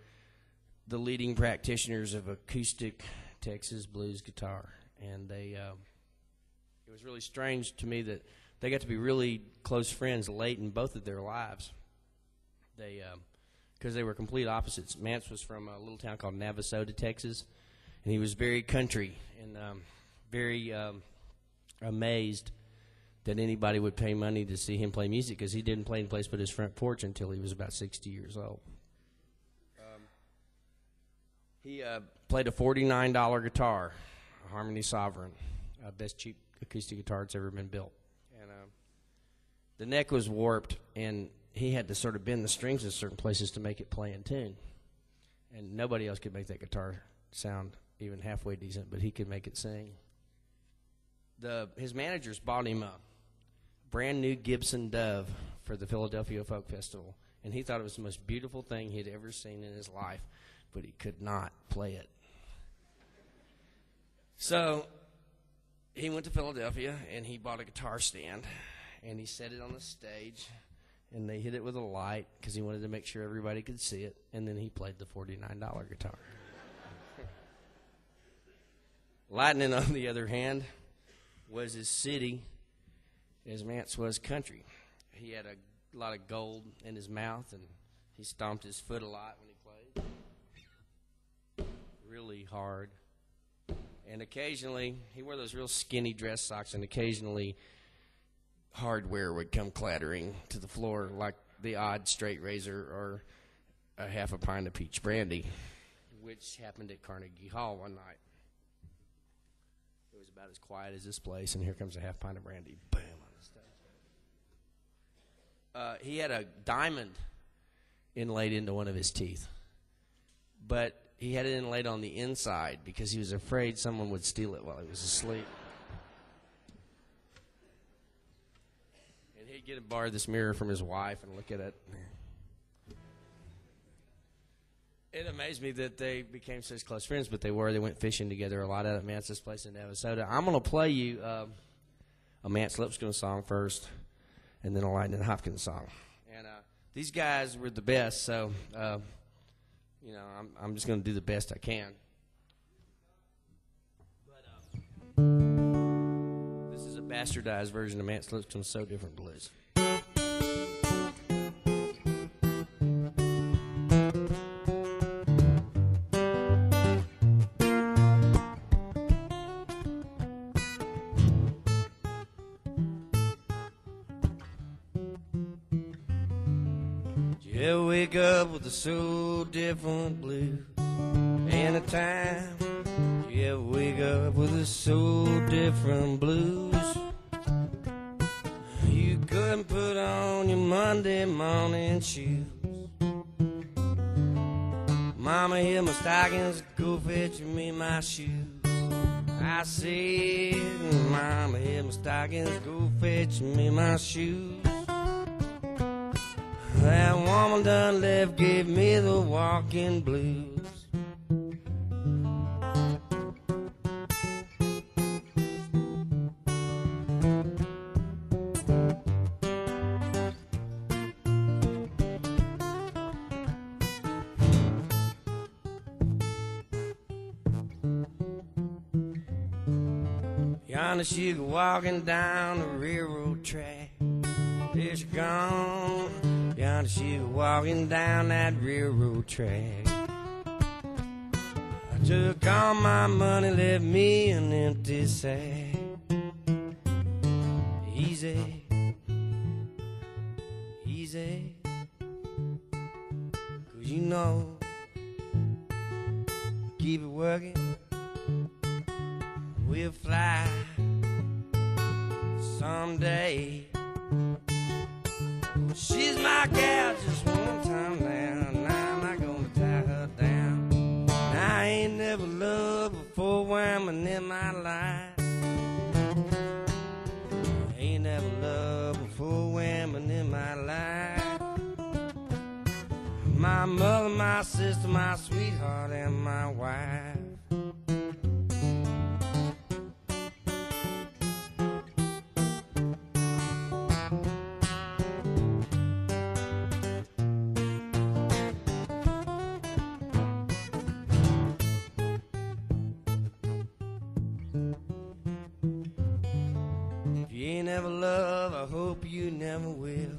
the leading practitioners of acoustic Texas blues guitar. And they, it was really strange to me that they got to be really close friends late in both of their lives. They, because they were complete opposites. Mance was from a little town called Navasota, Texas. And he was very country and very amazed that anybody would pay money to see him play music because he didn't play any place but his front porch until he was about 60 years old. He played a $49 guitar, a Harmony Sovereign, best cheap acoustic guitar that's ever been built. And the neck was warped, and he had to sort of bend the strings in certain places to make it play in tune. And nobody else could make that guitar sound even halfway decent, but he could make it sing. His managers bought him a brand new Gibson Dove for the Philadelphia Folk Festival, and he thought it was the most beautiful thing he'd ever seen in his life, but he could not play it. So he went to Philadelphia, and he bought a guitar stand, and he set it on the stage, and they hit it with a light because he wanted to make sure everybody could see it, and then he played the $49 guitar. Lightning, on the other hand, was as city as Mance was country. He had a lot of gold in his mouth, and he stomped his foot a lot when he played. Really hard. And occasionally, he wore those real skinny dress socks, and occasionally hardware would come clattering to the floor like the odd straight razor or a half a pint of peach brandy, which happened at Carnegie Hall one night. It was about as quiet as this place, and here comes a half pint of brandy. Bam, on the stage. He had a diamond inlaid into one of his teeth, but he had it inlaid on the inside because he was afraid someone would steal it while he was asleep. And he'd get to borrow this mirror from his wife and look at it. It amazed me that they became such close friends, but they were. They went fishing together a lot out at Mance's place in Navasota. I'm going to play you a Mance Lipscomb song first, and then a Lightning Hopkins song. And these guys were the best, so you know, I'm just going to do the best I can. But this is a bastardized version of Mance Lipscomb's So Different Blues. Yeah, wake up with a so different blues. Anytime you ever wake up with a so different blues, you couldn't put on your Monday morning shoes. Mama, hit my stockings, go fetch me my shoes. I said, Mama, hit my stockings, go fetch me my shoes. That woman done left, gave me the walking blues. Yonder she go walking down the railroad track. There she gone. Yonder she go walking down that railroad track. I took all my money, left me an empty sack. Easy, easy, 'cause you know, keep it working, we'll fly someday. She's my gal just one time now. Now I'm not gonna tie her down. Now I ain't never loved before women in my life. I ain't never loved before women in my life. My mother, my sister, my sweetheart, and my wife. Never love, I hope you never will.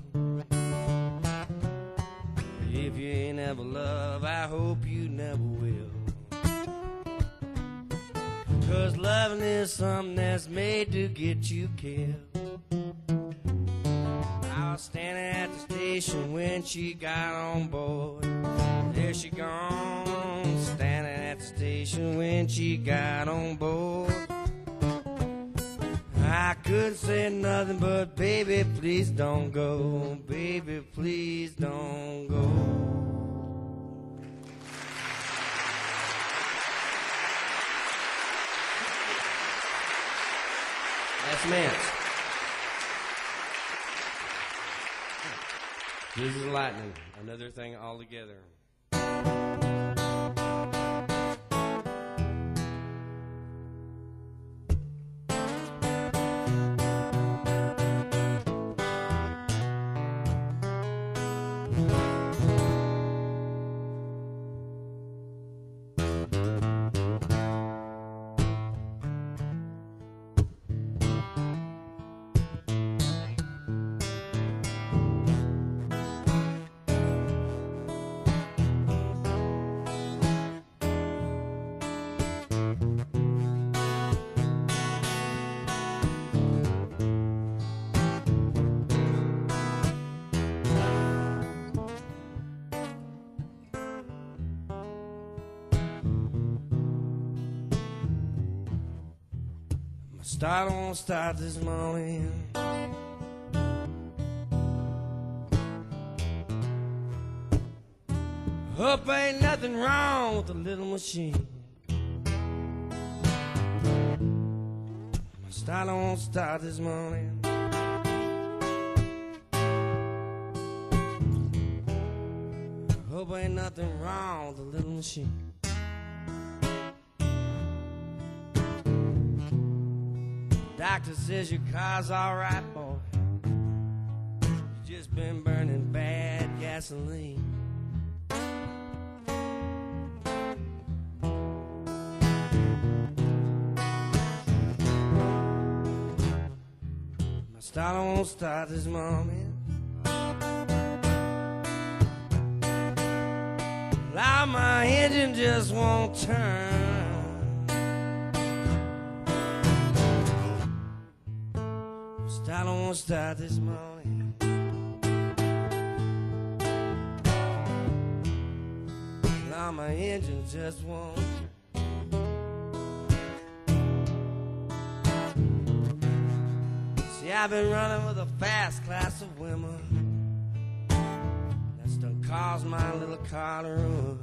If you ain't never love, I hope you never will. 'Cause loving is something that's made to get you killed. I was standing at the station when she got on board. There she gone, standing at the station when she got on board. I couldn't say nothing but, baby, please don't go. Baby, please don't go. That's Mance. This is Lightning, another thing altogether. Start won't start this morning. Hope ain't nothing wrong with the little machine. My starter won't start this morning. Hope ain't nothing wrong with the little machine. Doctor says your car's alright, boy. You've just been burning bad gasoline. My starter won't start this morning. Now my engine just won't turn. I don't want to start this morning. Now my engine just won't. See, I've been running with a fast class of women. That's done caused my little car to run.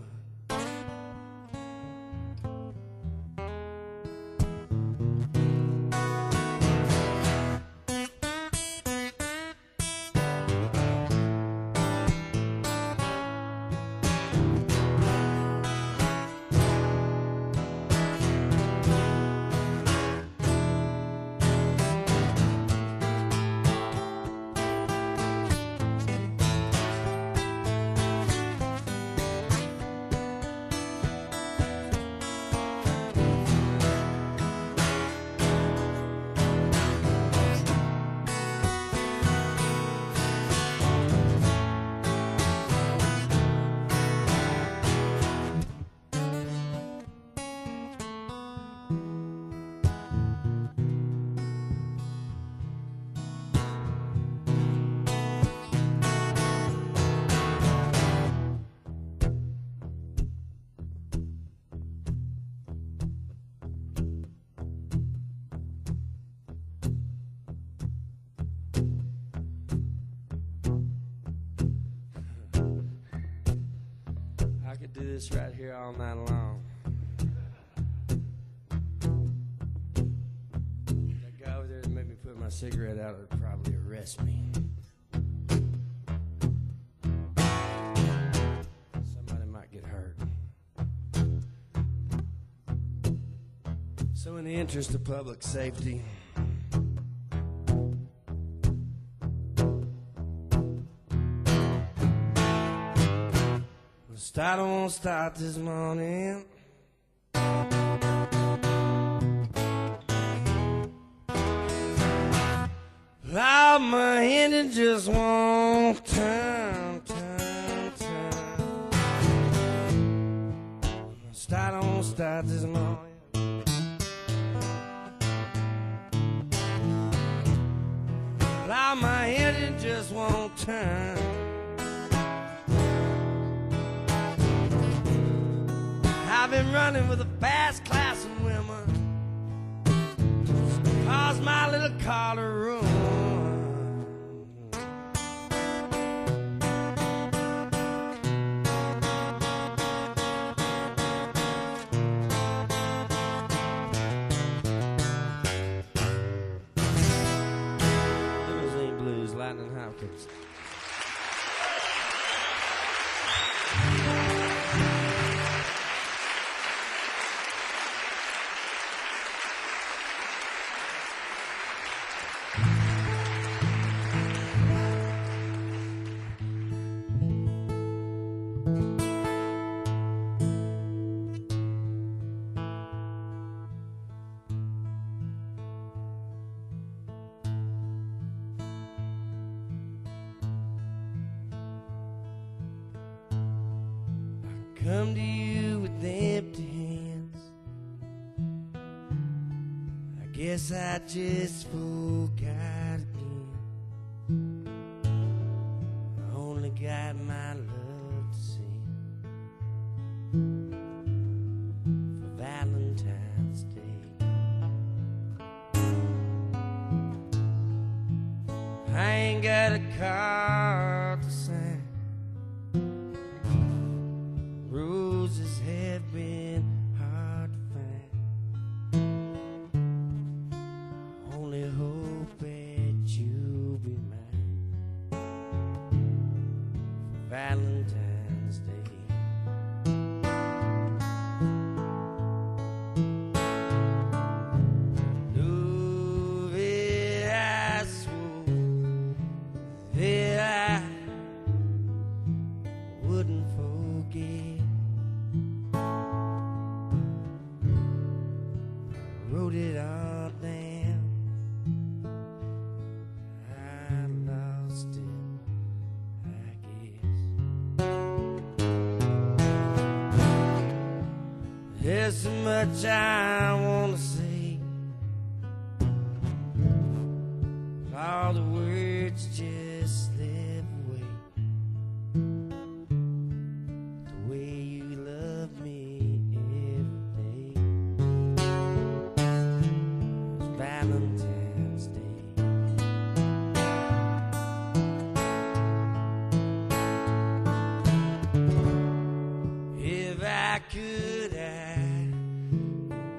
do this right here all night long. That guy over there that made me put my cigarette out would probably arrest me. Somebody might get hurt. So in the interest of public safety, I don't start this morning. Loud, my engine just won't turn. I don't start this morning. Loud, my engine just won't turn. I've been running with a fast class of women, caused my little car to run. Limousine Blues, Lightning Hopkins. Come to you with empty hands. I guess I just forgot again. I only got my love to send for Valentine's Day. I ain't got a card to sign. Roses have been hard to find. Only hope that you'll be mine for Valentine's Day. Love it, I swore that I wouldn't forget. Wrote it all down. I lost it, I guess. There's so much I want to say, but all the words just slip away. The way you love me every day. Valentine's Day. If I could, I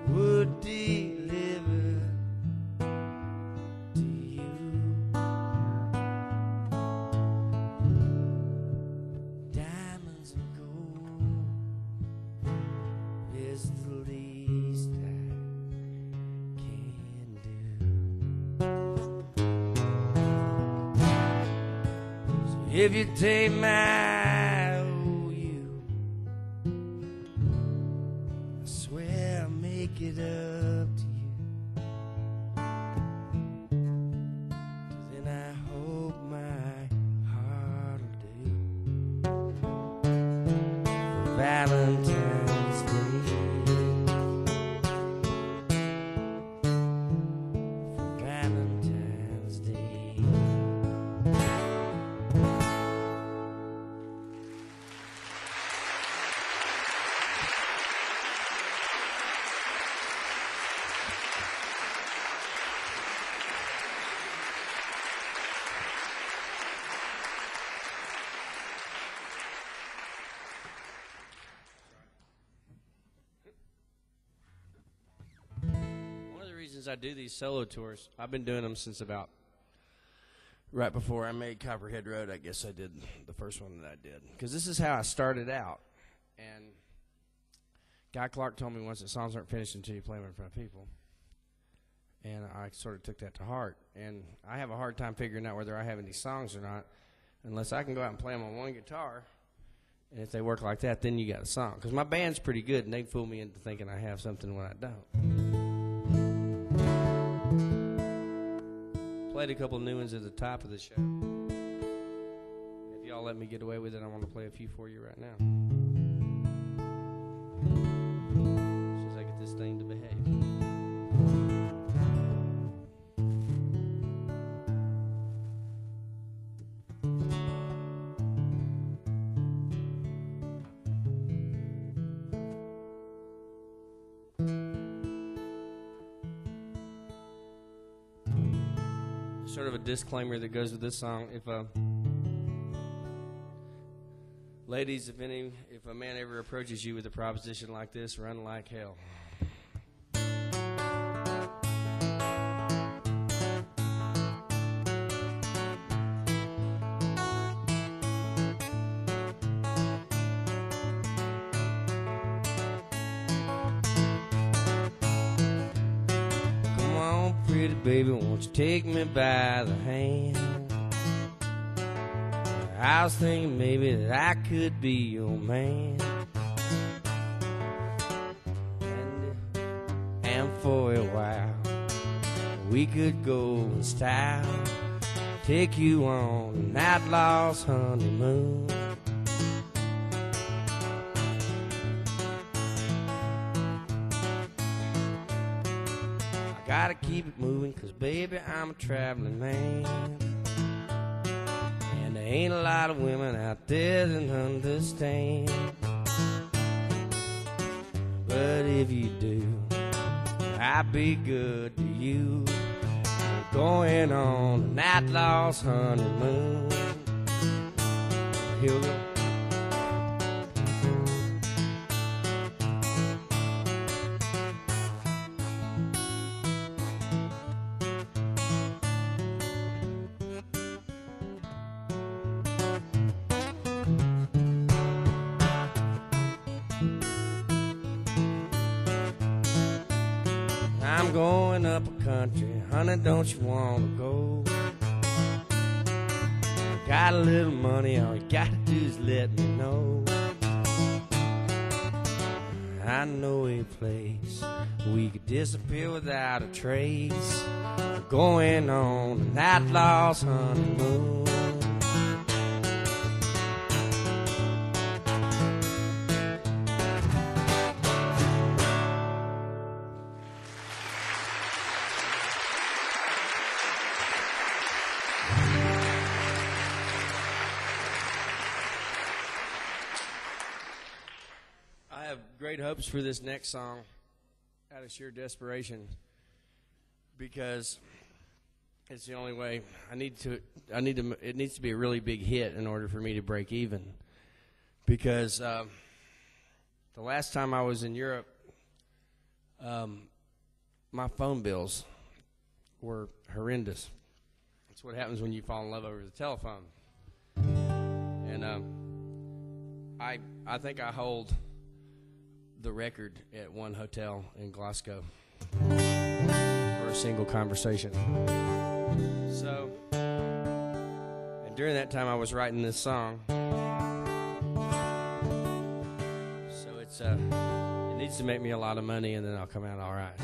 would deliver to you diamonds and gold. Is the least I can do. So if you take my OU, I swear I'll make it up to you. Till then I hope my heart will do for Valentine's Day. For Valentine's Day. reasons I do these solo tours. I've been doing them since about right before I made Copperhead Road. I guess I did the first one that I did. Because this is how I started out. And Guy Clark told me once that songs aren't finished until you play them in front of people. And I sort of took that to heart. And I have a hard time figuring out whether I have any songs or not unless I can go out and play them on one guitar. And if they work like that, then you got a song. Because my band's pretty good, and they fool me into thinking I have something when I don't. Played a couple new ones at the top of the show. If y'all let me get away with it, I want to play a few for you right now. As soon as I get this thing to behave. Sort of a disclaimer that goes with this song. If ladies, if a man ever approaches you with a proposition like this, run like hell. Baby, won't you take me by the hand? I was thinking maybe that I could be your man. And for a while we could go in style, take you on an outlaw's honeymoon. Gotta keep it moving, 'cause baby, I'm a traveling man. And there ain't a lot of women out there that understand. But if you do, I'd be good to you. We're going on an outlaw's honeymoon. Here we go. I'm going up a country, honey, don't you wanna go? Got a little money, all you gotta do is let me know. I know a place we could disappear without a trace. We're going on an outlaw's honeymoon. Great hopes for this next song out of sheer desperation, because it's the only way. It needs to be a really big hit in order for me to break even, because the last time I was in Europe, my phone bills were horrendous. That's what happens when you fall in love over the telephone. And I think I hold the record at one hotel in Glasgow for a single conversation. So, and during that time I was writing this song. So it needs to make me a lot of money, and then I'll come out all right.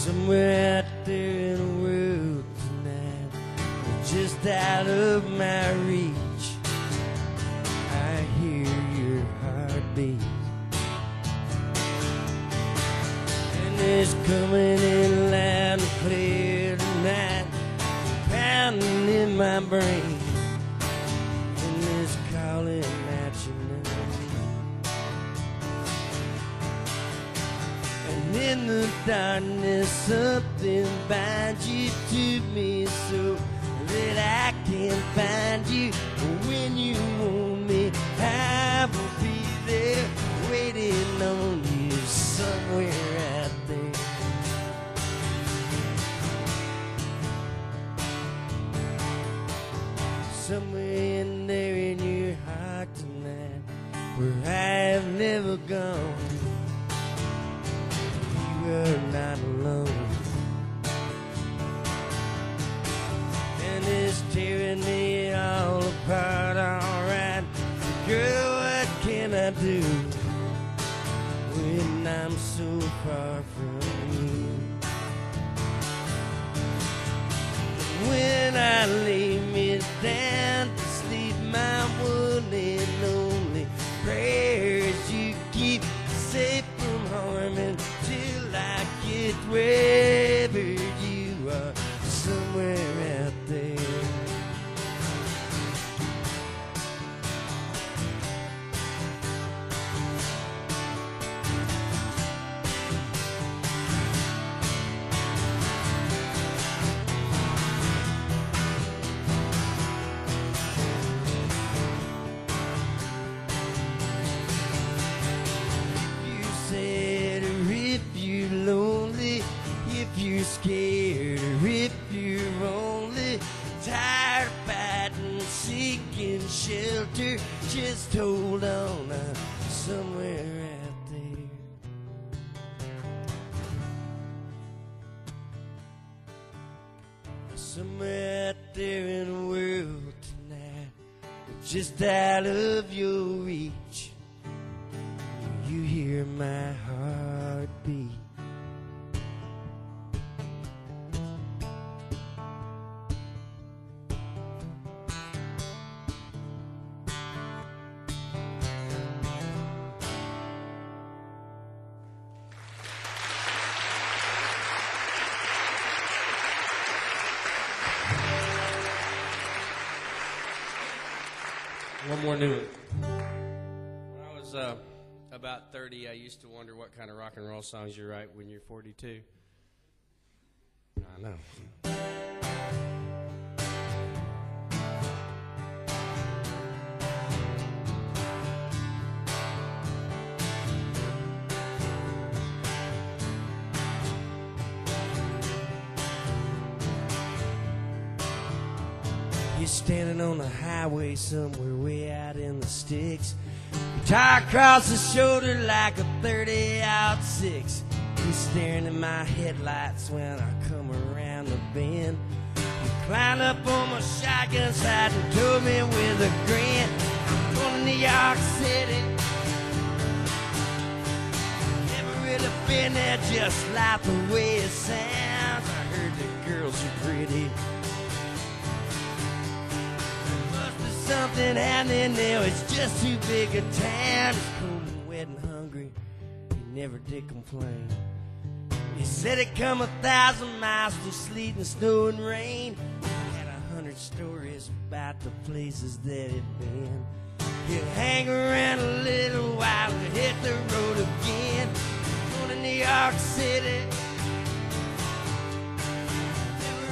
Somewhere out there in the world tonight, just out of my reach, I hear your heartbeat, and it's coming in loud and clear tonight, pounding in my brain, and it's calling out your name. And in the darkness, something binds you to me so that I can find you when you want me. I will be there waiting on you somewhere out there. Somewhere in there in your heart tonight, where I have never gone. You are not alone. And it's tearing me all apart, alright. Girl, what can I do when I'm so far from you? When I lay me down to sleep, my one and only prayer is you keep safe from harm until I get wherever you are, somewhere out there. Scared, or if you're only tired of fighting, seeking shelter, just hold on, I'm somewhere out there. Somewhere out there in the world tonight, just out of your reach, you hear my heart beat. One more new one. When I was about 30, I used to wonder what kind of rock and roll songs you write when you're 42. I know. You're standing on the highway somewhere way out in the sticks. Guitar across the shoulder like a 30-06. You're staring at my headlights when I come around the bend. You climbed up on my shotgun side and told me with a grin, I'm going to New York City. Never really been there, just like the way it sounds. I heard the girls are pretty. Something happening there, it's just too big a town. It's cold and wet and hungry, you never did complain. You said it come 1,000 miles through sleet and snow and rain. You had 100 stories about the places that it'd been. You hang around a little while and hit the road again. Going to New York City.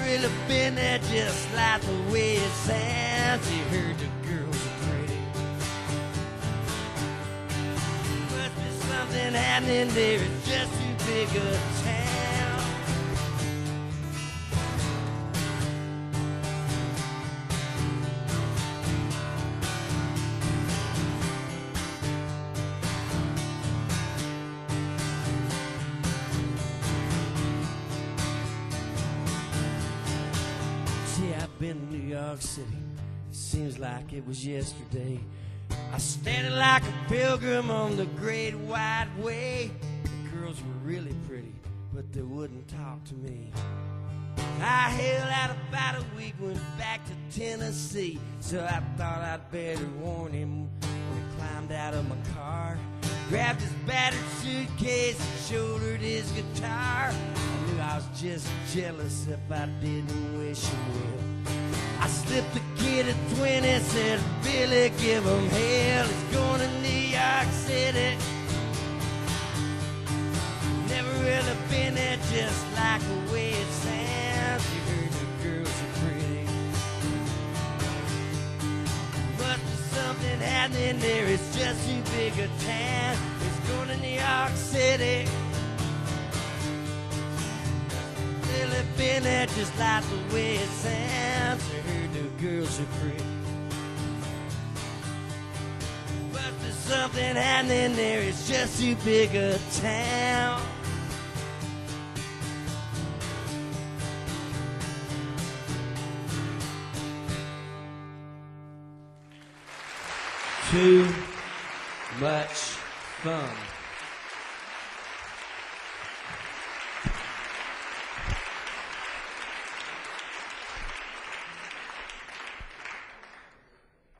Really been there, just like the way it sounds. You heard the girls are pretty. Must be something happening there, it's just too big a town. Been to New York City, seems like it was yesterday. I was standing like a pilgrim on the great white way. The girls were really pretty, but they wouldn't talk to me. I held out about a week, went back to Tennessee. So I thought I'd better warn him when he climbed out of my car. Grabbed his battered suitcase and shouldered his guitar. I knew I was just jealous if I didn't wish him well. I slipped the kid at 20, said, Billy, give him hell. He's going to New York City. Never really just like the way it sounds. You heard the girls are pretty. Must be something happening there. It's just too big a town. It's going to New York City. Really been there just like the way it sounds. You heard the girls are pretty. Must be something happening there. It's just too big a town. Too much fun.